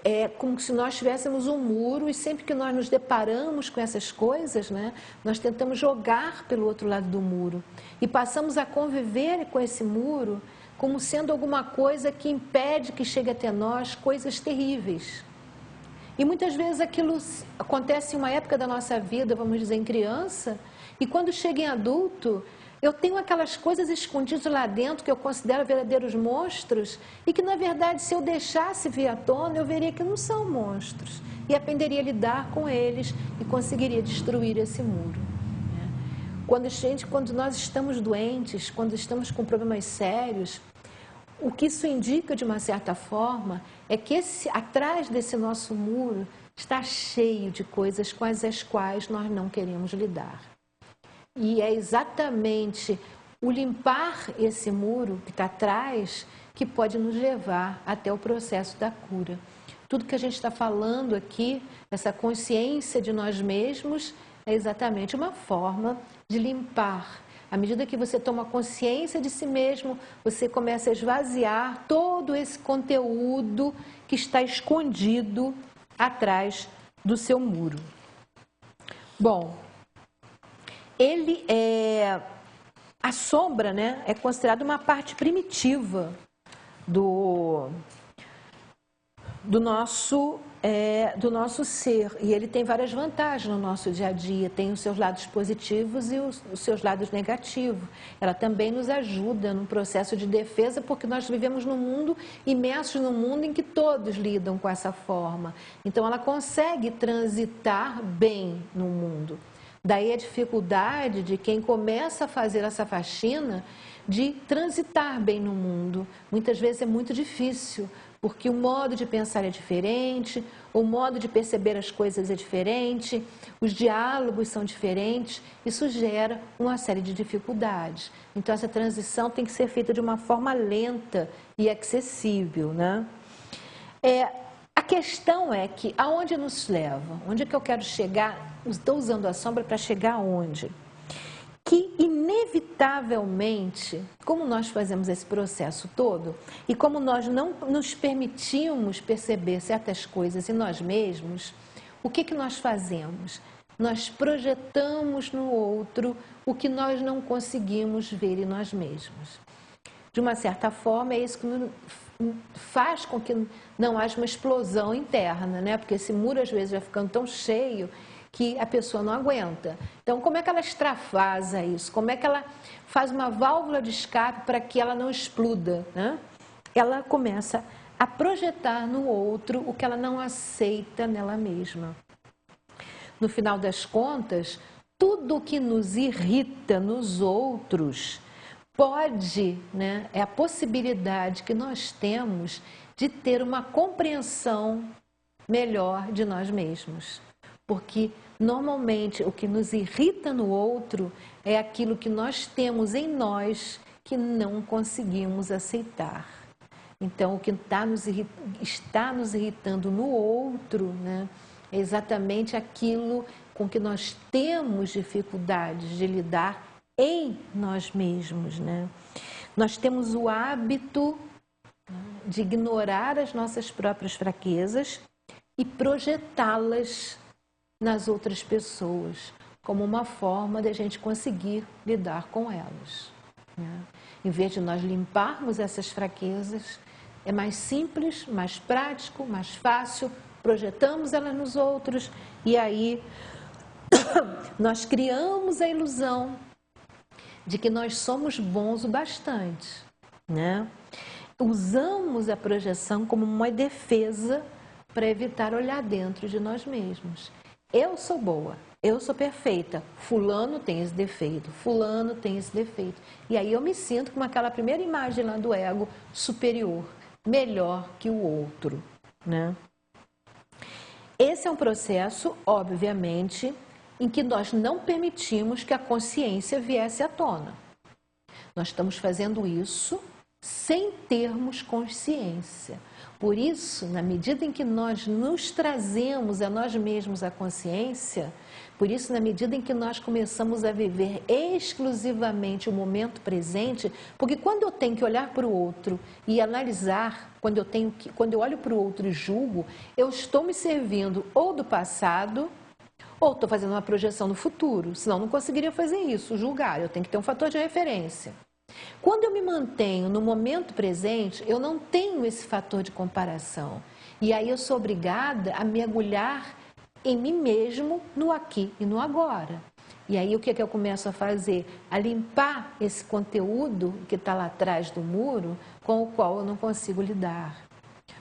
É como se nós tivéssemos um muro e sempre que nós nos deparamos com essas coisas, né, nós tentamos jogar pelo outro lado do muro e passamos a conviver com esse muro como sendo alguma coisa que impede que chegue até nós coisas terríveis. E muitas vezes aquilo acontece em uma época da nossa vida, vamos dizer, em criança, e quando chega em adulto, eu tenho aquelas coisas escondidas lá dentro que eu considero verdadeiros monstros e que, na verdade, se eu deixasse vir à tona, eu veria que não são monstros e aprenderia a lidar com eles e conseguiria destruir esse muro. Quando nós estamos doentes, quando estamos com problemas sérios, o que isso indica, de uma certa forma, é que atrás desse nosso muro está cheio de coisas com as quais nós não queremos lidar. E é exatamente o limpar esse muro que está atrás que pode nos levar até o processo da cura. Tudo que a gente está falando aqui, essa consciência de nós mesmos, é exatamente uma forma de limpar. À medida que você toma consciência de si mesmo, você começa a esvaziar todo esse conteúdo que está escondido atrás do seu muro. Bom, a sombra, né, é considerada uma parte primitiva do nosso ser, e ele tem várias vantagens no nosso dia a dia, tem os seus lados positivos e os seus lados negativos. Ela também nos ajuda no processo de defesa, porque nós vivemos num mundo, imersos num mundo em que todos lidam com essa forma. Então ela consegue transitar bem no mundo. Daí a dificuldade de quem começa a fazer essa faxina de transitar bem no mundo. Muitas vezes é muito difícil, porque o modo de pensar é diferente, o modo de perceber as coisas é diferente, os diálogos são diferentes, isso gera uma série de dificuldades. Então essa transição tem que ser feita de uma forma lenta e acessível, né? A questão é que aonde nos leva? Onde é que eu quero chegar? Estou usando a sombra para chegar aonde? Que inevitavelmente, como nós fazemos esse processo todo e como nós não nos permitimos perceber certas coisas em nós mesmos, o que nós fazemos? Nós projetamos no outro o que nós não conseguimos ver em nós mesmos. De uma certa forma, é isso que faz com que não haja uma explosão interna, né? Porque esse muro às vezes vai ficando tão cheio que a pessoa não aguenta. Então, como é que ela extravasa isso? Como é que ela faz uma válvula de escape para que ela não exploda, né? Ela começa a projetar no outro o que ela não aceita nela mesma. No final das contas, tudo que nos irrita nos outros pode, né, é a possibilidade que nós temos de ter uma compreensão melhor de nós mesmos. Porque, normalmente, o que nos irrita no outro é aquilo que nós temos em nós que não conseguimos aceitar. Então, o que está nos irritando no outro, né, é exatamente aquilo com que nós temos dificuldades de lidar em nós mesmos, né? Nós temos o hábito de ignorar as nossas próprias fraquezas e projetá-las nas outras pessoas, como uma forma de a gente conseguir lidar com elas, né? Em vez de nós limparmos essas fraquezas, é mais simples, mais prático, mais fácil, projetamos elas nos outros e aí nós criamos a ilusão de que nós somos bons o bastante, né? Usamos a projeção como uma defesa para evitar olhar dentro de nós mesmos. Eu sou boa, eu sou perfeita, fulano tem esse defeito, fulano tem esse defeito. E aí eu me sinto com aquela primeira imagem lá do ego superior, melhor que o outro, né? Esse é um processo, obviamente, em que nós não permitimos que a consciência viesse à tona. Nós estamos fazendo isso sem termos consciência. Por isso, na medida em que nós nos trazemos a nós mesmos a consciência, por isso, na medida em que nós começamos a viver exclusivamente o momento presente, porque quando eu tenho que olhar para o outro e analisar, quando eu olho para o outro e julgo, eu estou me servindo ou do passado, ou estou fazendo uma projeção no futuro, senão não conseguiria fazer isso, julgar, eu tenho que ter um fator de referência. Quando eu me mantenho no momento presente, eu não tenho esse fator de comparação. E aí eu sou obrigada a mergulhar em mim mesmo, no aqui e no agora. E aí o que é que eu começo a fazer? A limpar esse conteúdo que está lá atrás do muro, com o qual eu não consigo lidar.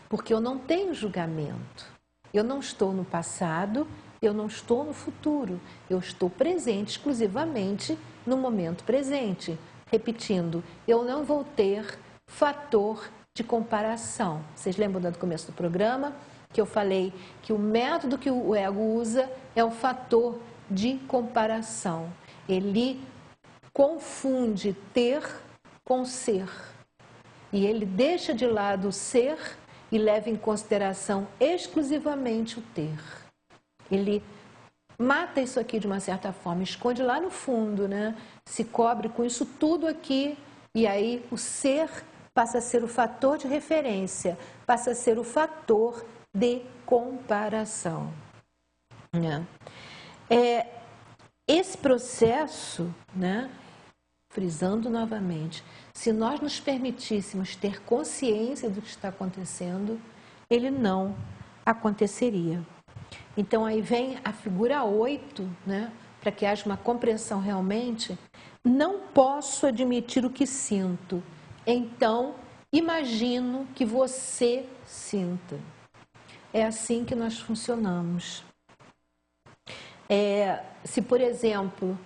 Porque eu não tenho julgamento. Eu não estou no passado, eu não estou no futuro. Eu estou presente exclusivamente no momento presente. Repetindo, eu não vou ter fator de comparação. Vocês lembram do começo do programa? Que eu falei que o método que o ego usa é o fator de comparação. Ele confunde ter com ser. E ele deixa de lado o ser e leva em consideração exclusivamente o ter. Ele mata isso aqui de uma certa forma, esconde lá no fundo, né? Se cobre com isso tudo aqui e aí o ser passa a ser o fator de referência, passa a ser o fator de comparação, né? Esse processo, né, frisando novamente, se nós nos permitíssemos ter consciência do que está acontecendo, ele não aconteceria. Então aí vem a figura 8, né, para que haja uma compreensão realmente. Não posso admitir o que sinto, então imagino que você sinta. É assim que nós funcionamos. Se, por exemplo,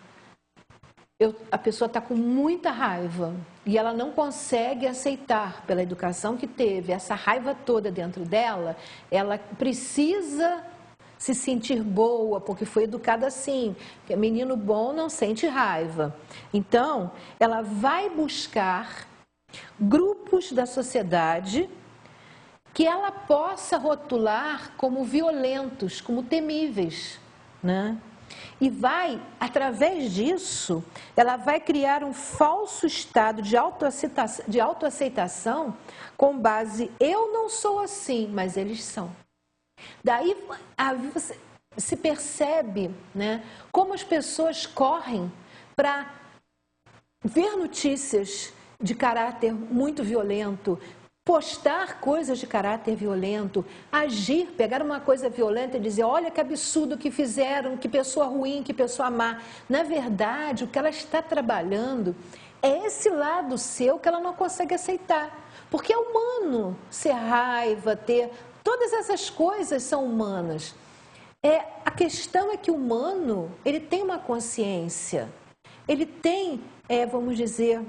a pessoa está com muita raiva e ela não consegue aceitar, pela educação que teve, essa raiva toda dentro dela, ela precisa se sentir boa, porque foi educada assim, que menino bom não sente raiva. Então, ela vai buscar grupos da sociedade que ela possa rotular como violentos, como temíveis, né? E vai, através disso, ela vai criar um falso estado de autoaceitação com base, eu não sou assim, mas eles são. Daí você se percebe, né, como as pessoas correm para ver notícias de caráter muito violento, postar coisas de caráter violento, agir, pegar uma coisa violenta e dizer, olha que absurdo que fizeram, que pessoa ruim, que pessoa má. Na verdade, o que ela está trabalhando é esse lado seu que ela não consegue aceitar. Porque é humano ser raiva, ter... Todas essas coisas são humanas. A questão é que o humano, ele tem uma consciência, ele tem, vamos dizer...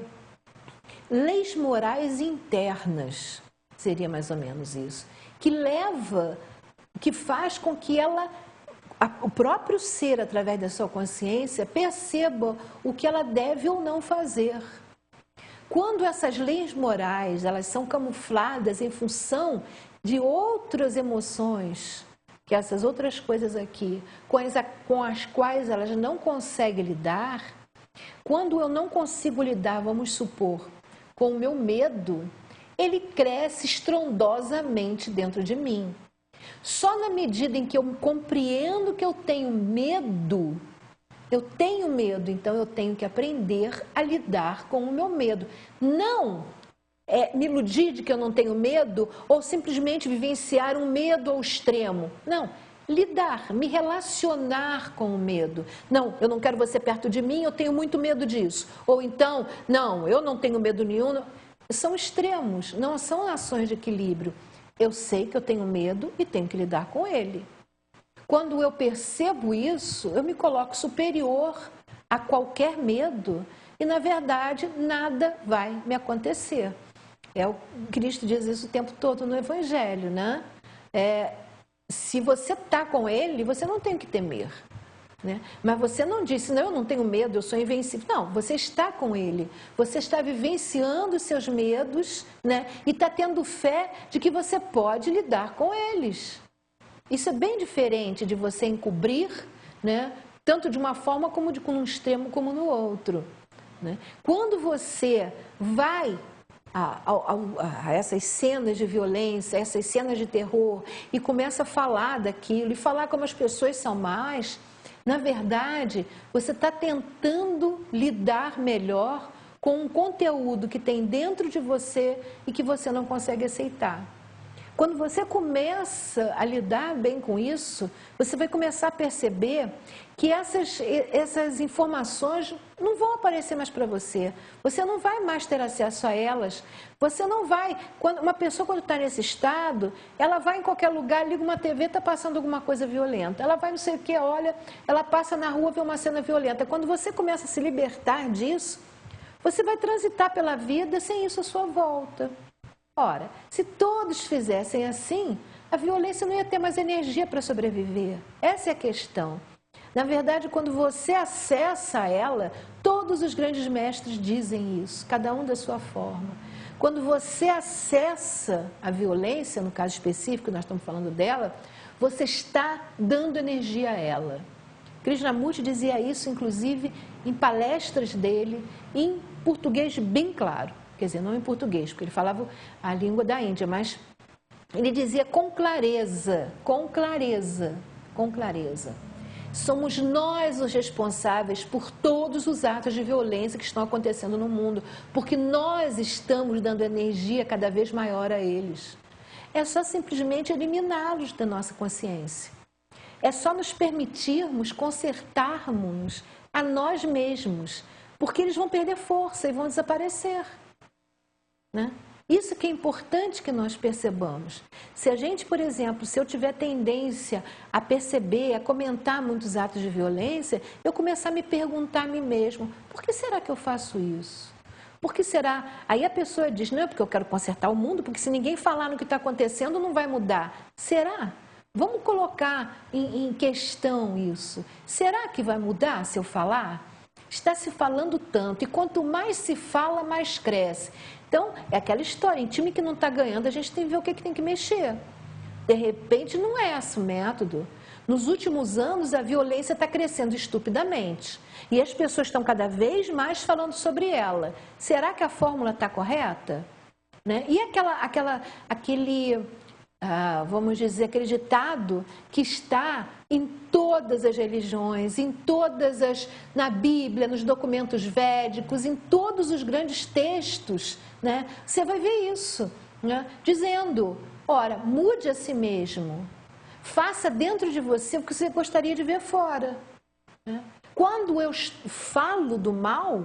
leis morais internas, seria mais ou menos isso, que faz com que o próprio ser, através da sua consciência, perceba o que ela deve ou não fazer. Quando essas leis morais, elas são camufladas em função de outras emoções, que essas outras coisas aqui, com as quais elas não conseguem lidar, quando eu não consigo lidar, vamos supor, com o meu medo, ele cresce estrondosamente dentro de mim. Só na medida em que eu compreendo que eu tenho medo, então eu tenho que aprender a lidar com o meu medo. Não me iludir de que eu não tenho medo ou simplesmente vivenciar um medo ao extremo. Não, lidar, me relacionar com o medo. Não, eu não quero você perto de mim, eu tenho muito medo disso. Ou então, não, eu não tenho medo nenhum. São extremos, não são ações de equilíbrio. Eu sei que eu tenho medo e tenho que lidar com ele. Quando eu percebo isso, eu me coloco superior a qualquer medo e, na verdade, nada vai me acontecer. O Cristo diz isso o tempo todo no Evangelho, né? Se você está com ele, você não tem que temer, né? Mas você não disse, não, eu não tenho medo, eu sou invencível. Não, você está com ele, você está vivenciando os seus medos, né? E está tendo fé de que você pode lidar com eles. Isso é bem diferente de você encobrir, né? Tanto de uma forma como de um extremo como no outro, né? Quando você vai a essas cenas de violência, essas cenas de terror, e começa a falar daquilo, e falar como as pessoas são más, na verdade, você está tentando lidar melhor com um conteúdo que tem dentro de você e que você não consegue aceitar. Quando você começa a lidar bem com isso, você vai começar a perceber que essas informações não vão aparecer mais para você. Você não vai mais ter acesso a elas. Você não vai... Uma pessoa, quando está nesse estado, ela vai em qualquer lugar, liga uma TV, está passando alguma coisa violenta. Ela vai não sei o que, olha, ela passa na rua, vê uma cena violenta. Quando você começa a se libertar disso, você vai transitar pela vida sem isso à sua volta. Ora, se todos fizessem assim, a violência não ia ter mais energia para sobreviver. Essa é a questão. Na verdade, quando você acessa ela, todos os grandes mestres dizem isso, cada um da sua forma. Quando você acessa a violência, no caso específico, nós estamos falando dela, você está dando energia a ela. Krishnamurti dizia isso, inclusive, em palestras dele, em português bem claro. Quer dizer, não em português, porque ele falava a língua da Índia, mas ele dizia com clareza, com clareza, com clareza. Somos nós os responsáveis por todos os atos de violência que estão acontecendo no mundo, porque nós estamos dando energia cada vez maior a eles. É só simplesmente eliminá-los da nossa consciência. É só nos permitirmos consertarmos a nós mesmos, porque eles vão perder força e vão desaparecer. Né? Isso que é importante que nós percebamos. Se a gente, por exemplo, se eu tiver tendência a perceber, a comentar muitos atos de violência, eu começar a me perguntar a mim mesmo, por que será que eu faço isso? Por que será? Aí a pessoa diz, não é porque eu quero consertar o mundo, porque se ninguém falar no que está acontecendo, não vai mudar. Será? Vamos colocar em questão isso. Será que vai mudar se eu falar? Está se falando tanto, e quanto mais se fala, mais cresce. Então, é aquela história, em time que não está ganhando, a gente tem que ver o que tem que mexer. De repente, não é esse o método. Nos últimos anos, a violência está crescendo estupidamente. E as pessoas estão cada vez mais falando sobre ela. Será que a fórmula está correta? Né? E vamos dizer, aquele ditado que está em todas as religiões, na Bíblia, nos documentos védicos, em todos os grandes textos, né? Você vai ver isso, né? Dizendo, ora, mude a si mesmo, faça dentro de você o que você gostaria de ver fora, né? Quando eu falo do mal,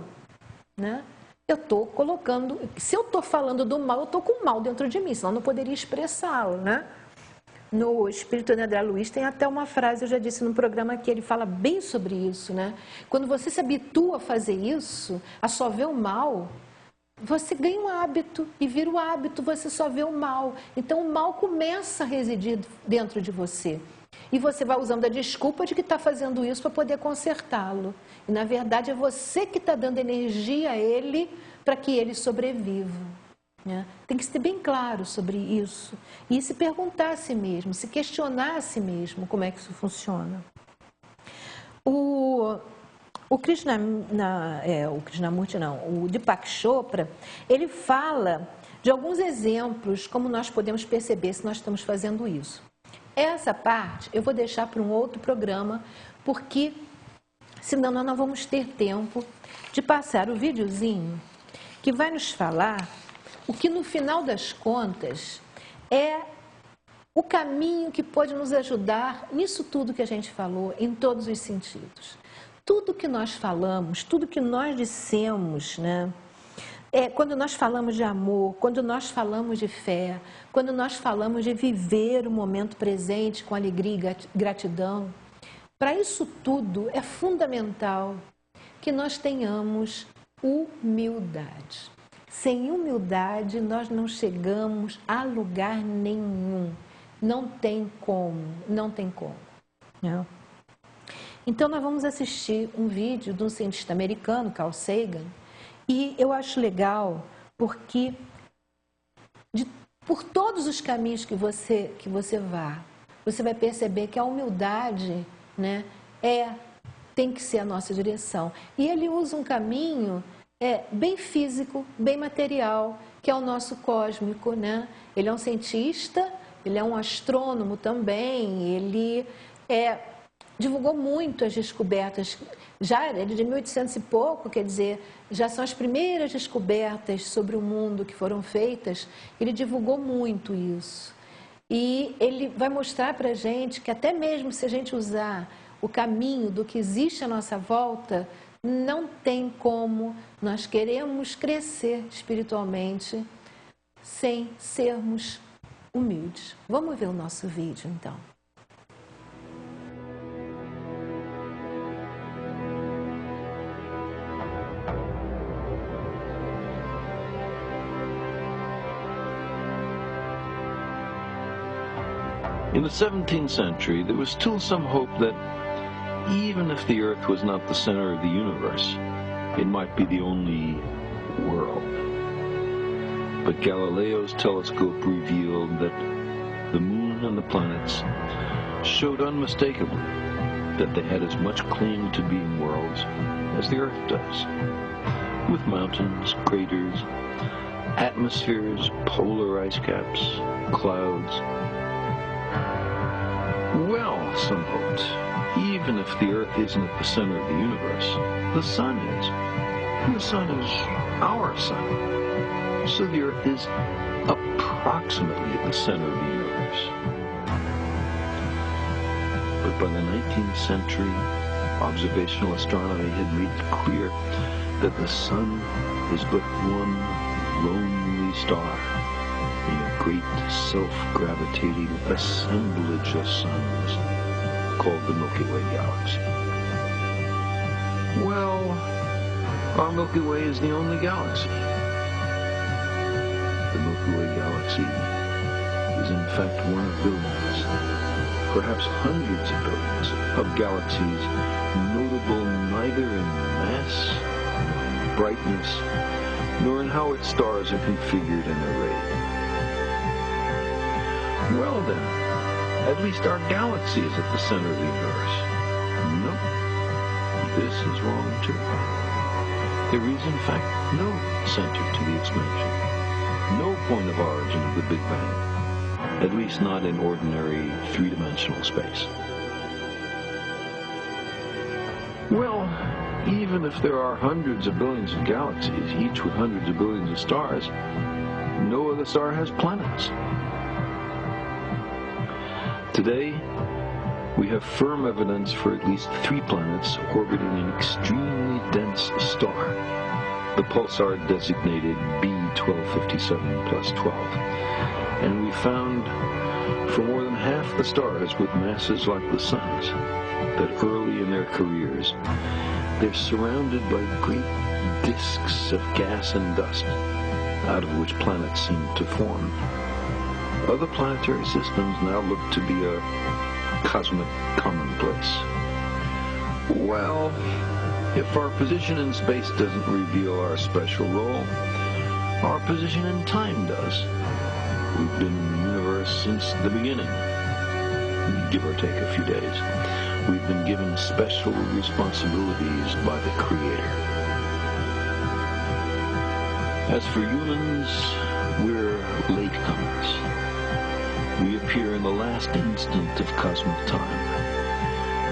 né? Eu estou colocando, se eu estou falando do mal, eu estou com o mal dentro de mim, senão eu não poderia expressá-lo, né? No Espírito de André Luiz tem até uma frase, eu já disse no programa, que ele fala bem sobre isso, né? Quando você se habitua a fazer isso, a só ver o mal, você ganha um hábito, e vira o hábito, você só vê o mal. Então o mal começa a residir dentro de você. E você vai usando a desculpa de que está fazendo isso para poder consertá-lo. E na verdade é você que está dando energia a ele para que ele sobreviva. Né? Tem que ser bem claro sobre isso. E se perguntar a si mesmo, se questionar a si mesmo como é que isso funciona. O Krishnamurti não, o Deepak Chopra, ele fala de alguns exemplos como nós podemos perceber se nós estamos fazendo isso. Essa parte eu vou deixar para um outro programa, porque senão nós não vamos ter tempo de passar o videozinho que vai nos falar o que no final das contas é o caminho que pode nos ajudar nisso tudo que a gente falou, em todos os sentidos. Tudo que nós falamos, tudo que nós dissemos, né? Quando nós falamos de amor, quando nós falamos de fé, quando nós falamos de viver o momento presente com alegria e gratidão, para isso tudo é fundamental que nós tenhamos humildade. Sem humildade, nós não chegamos a lugar nenhum. Não tem como, não tem como. Não. Então, nós vamos assistir um vídeo de um cientista americano, Carl Sagan, e eu acho legal porque, por todos os caminhos que você vá, você vai perceber que a humildade, né, tem que ser a nossa direção. E ele usa um caminho bem físico, bem material, que é o nosso cósmico, né? Ele é um cientista, ele é um astrônomo também, ele divulgou muito as descobertas, já ele de 1800 e pouco, quer dizer, já são as primeiras descobertas sobre o mundo que foram feitas, ele divulgou muito isso. E ele vai mostrar para a gente que até mesmo se a gente usar o caminho do que existe à nossa volta, não tem como nós queremos crescer espiritualmente sem sermos humildes. Vamos ver o nosso vídeo, então. In the 17th century, there was still some hope that even if the Earth was not the center of the universe, it might be the only world. But Galileo's telescope revealed that the moon and the planets showed unmistakably that they had as much claim to being worlds as the Earth does, with mountains, craters, atmospheres, polar ice caps, clouds. Well, some hoped, even if the Earth isn't at the center of the universe, the Sun is. And the Sun is our Sun. So the Earth is approximately at the center of the universe. But by the 19th century, observational astronomy had made it clear that the Sun is but one lonely star. great self-gravitating assemblage of suns called the Milky Way galaxy. Well, our Milky Way is the only galaxy. The Milky Way galaxy is in fact one of billions, perhaps hundreds of billions, of galaxies notable neither in mass, nor in brightness, nor in how its stars are configured and arrayed. Well then, at least our galaxy is at the center of the universe. Nope, this is wrong too. There is in fact no center to the expansion, no point of origin of the Big Bang, at least not in ordinary three-dimensional space. Well, even if there are hundreds of billions of galaxies, each with hundreds of billions of stars, no other star has planets. Today, we have firm evidence for at least 3 planets orbiting an extremely dense star, the pulsar designated B1257 plus 12. And we found for more than half the stars with masses like the Sun's that early in their careers, they're surrounded by great disks of gas and dust, out of which planets seem to form. Other planetary systems now look to be a cosmic commonplace. Well, if our position in space doesn't reveal our special role, our position in time does. We've been in the universe since the beginning, give or take a few days. We've been given special responsibilities by the Creator. As for humans, we're latecomers. We appear in the last instant of cosmic time.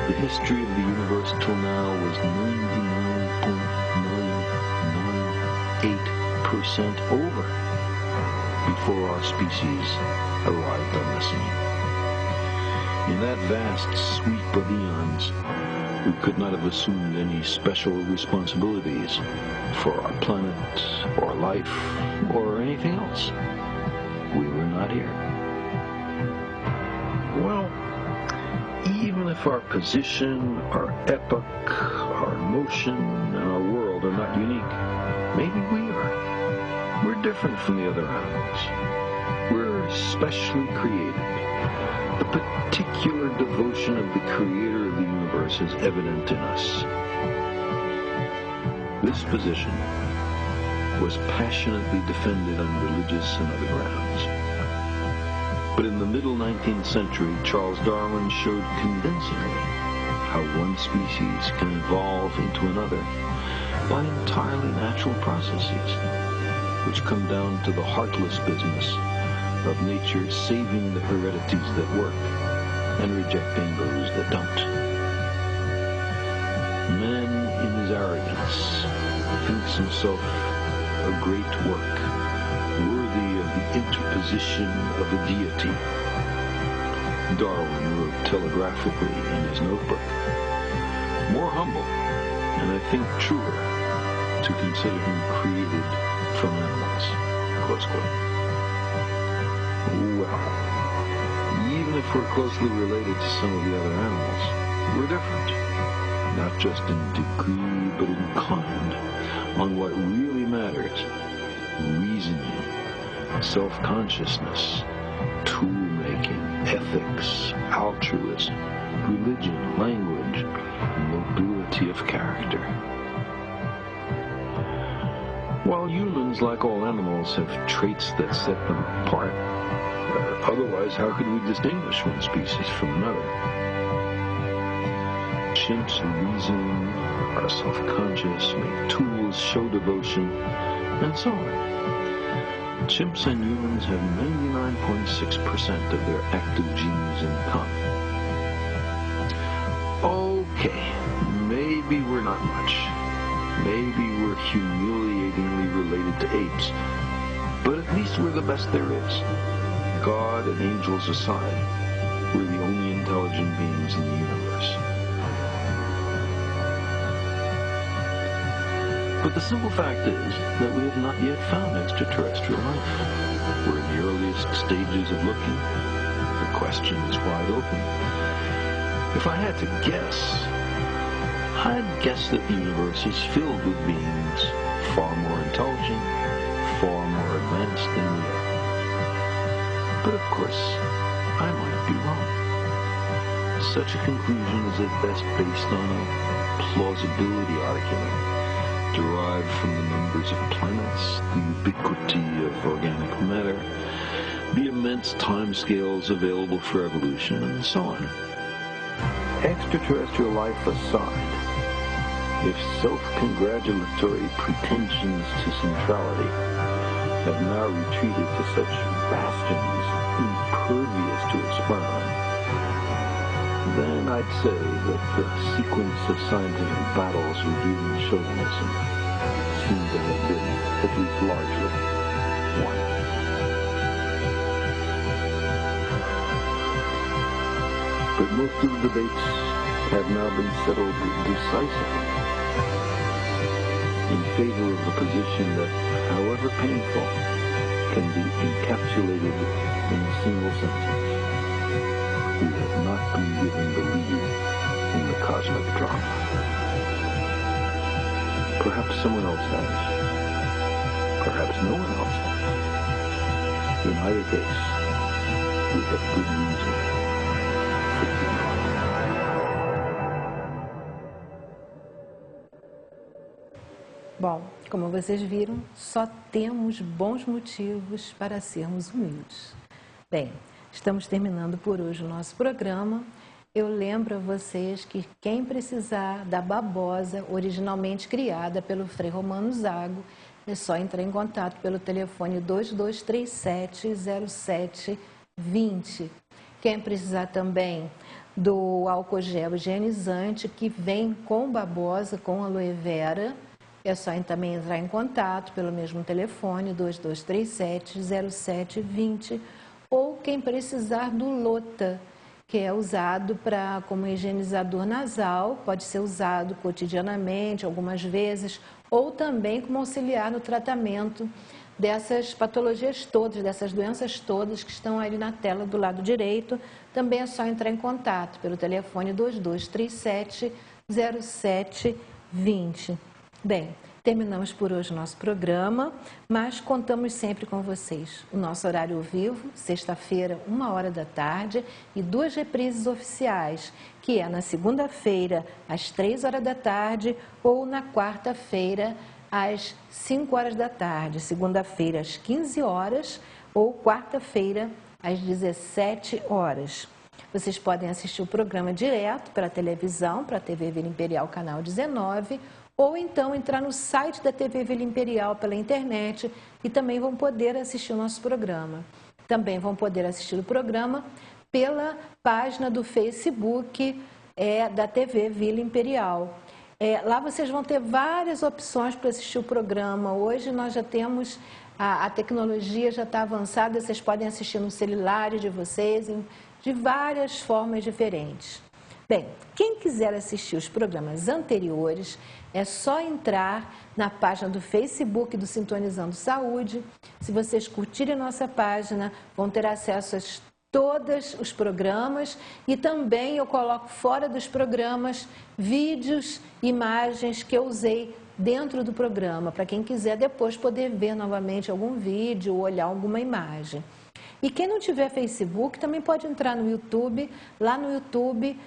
The history of the universe till now was 99.998% over before our species arrived on the scene. In that vast sweep of eons, we could not have assumed any special responsibilities for our planet, or life, or anything else. We were not here. Well, even if our position, our epoch, our motion, and our world are not unique, maybe we are. We're different from the other animals. We're specially created. The particular devotion of the Creator of the universe is evident in us. This position was passionately defended on religious and other grounds. But in the middle 19th century, Charles Darwin showed convincingly how one species can evolve into another by entirely natural processes, which come down to the heartless business of nature saving the heredities that work and rejecting those that don't. Man, in his arrogance, thinks himself a great work, worthy of the interposition of a deity. Darwin wrote telegraphically in his notebook, more humble, and I think truer, to consider him created from animals, close quote. Well, even if we're closely related to some of the other animals, we're different. Not just in degree, but in kind, on what really matters. Reasoning, self-consciousness, tool-making, ethics, altruism, religion, language, nobility of character. While humans, like all animals, have traits that set them apart, otherwise, how could we distinguish one species from another? Chimps reason, are self-conscious, make tools, show devotion, and so on. Chimps and humans have 99.6% of their active genes in common. Okay, maybe we're not much. Maybe we're humiliatingly related to apes, but at least we're the best there is. God and angels aside, we're the only intelligent beings in the universe. But the simple fact is that we have not yet found extraterrestrial life. We're in the earliest stages of looking. The question is wide open. If I had to guess, I'd guess that the universe is filled with beings far more intelligent, far more advanced than we are. But of course, I might be wrong. Such a conclusion is at best based on a plausibility argument derived from the numbers of planets, the ubiquity of organic matter, the immense timescales available for evolution, and so on. Extraterrestrial life aside, if self-congratulatory pretensions to centrality have now retreated to such bastions impervious to experiment, then I'd say that the sequence of scientific battles revealing chauvinism seem to have been, at least largely, won. But most of the debates have now been settled decisively in favor of the position that, however painful, can be encapsulated in a single sentence. We have not been given the lead in the cosmic drama. Perhaps someone else has. Perhaps no one else has. In either case, we have good reason for being. Bom, como vocês viram, só temos bons motivos para sermos humildes. Bem, estamos terminando por hoje o nosso programa. Eu lembro a vocês que quem precisar da babosa, originalmente criada pelo Frei Romano Zago, é só entrar em contato pelo telefone 2237-0720. Quem precisar também do álcool gel higienizante que vem com babosa, com aloe vera, é só também entrar em contato pelo mesmo telefone 2237-0720. Ou quem precisar do Lota, que é usado como higienizador nasal, pode ser usado cotidianamente, algumas vezes, ou também como auxiliar no tratamento dessas patologias todas, dessas doenças todas que estão ali na tela do lado direito. Também é só entrar em contato pelo telefone 2237-0720. Bem, terminamos por hoje o nosso programa, mas contamos sempre com vocês. O nosso horário ao vivo, sexta-feira, 1h da tarde, e 2 reprises oficiais, que é na segunda-feira, às 3h da tarde, ou na quarta-feira, às 5h da tarde. Segunda-feira, às 15h, ou quarta-feira, às 17h. Vocês podem assistir o programa direto para a televisão, para a TV Vila Imperial, canal 19, ou então entrar no site da TV Vila Imperial pela internet e também vão poder assistir o nosso programa. Também vão poder assistir o programa pela página do Facebook da TV Vila Imperial. Lá vocês vão ter várias opções para assistir o programa. Hoje nós já temos, a tecnologia já está avançada, vocês podem assistir no celular de vocês, de várias formas diferentes. Bem, quem quiser assistir os programas anteriores, é só entrar na página do Facebook do Sintonizando Saúde. Se vocês curtirem a nossa página, vão ter acesso a todos os programas e também eu coloco fora dos programas vídeos, imagens que eu usei dentro do programa, para quem quiser depois poder ver novamente algum vídeo ou olhar alguma imagem. E quem não tiver Facebook também pode entrar no YouTube. Lá no YouTube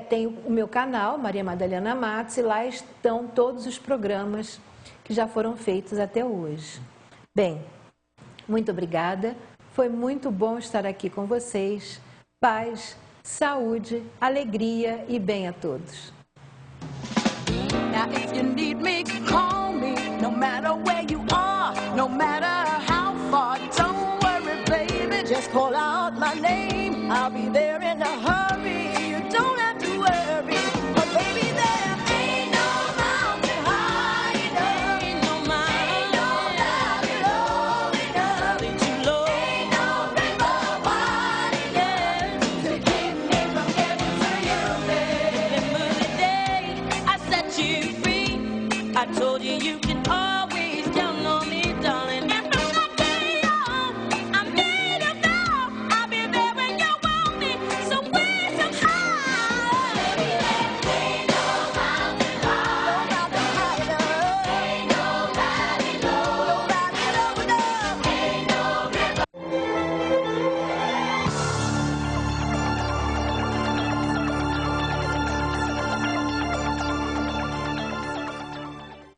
tem o meu canal, Maria Madalena Matos, e lá estão todos os programas que já foram feitos até hoje. Bem, muito obrigada. Foi muito bom estar aqui com vocês. Paz, saúde, alegria e bem a todos. Now if you need me, call me, no matter where you are, no matter how far. Don't worry, baby, just call out my name. I'll be there in a hurry.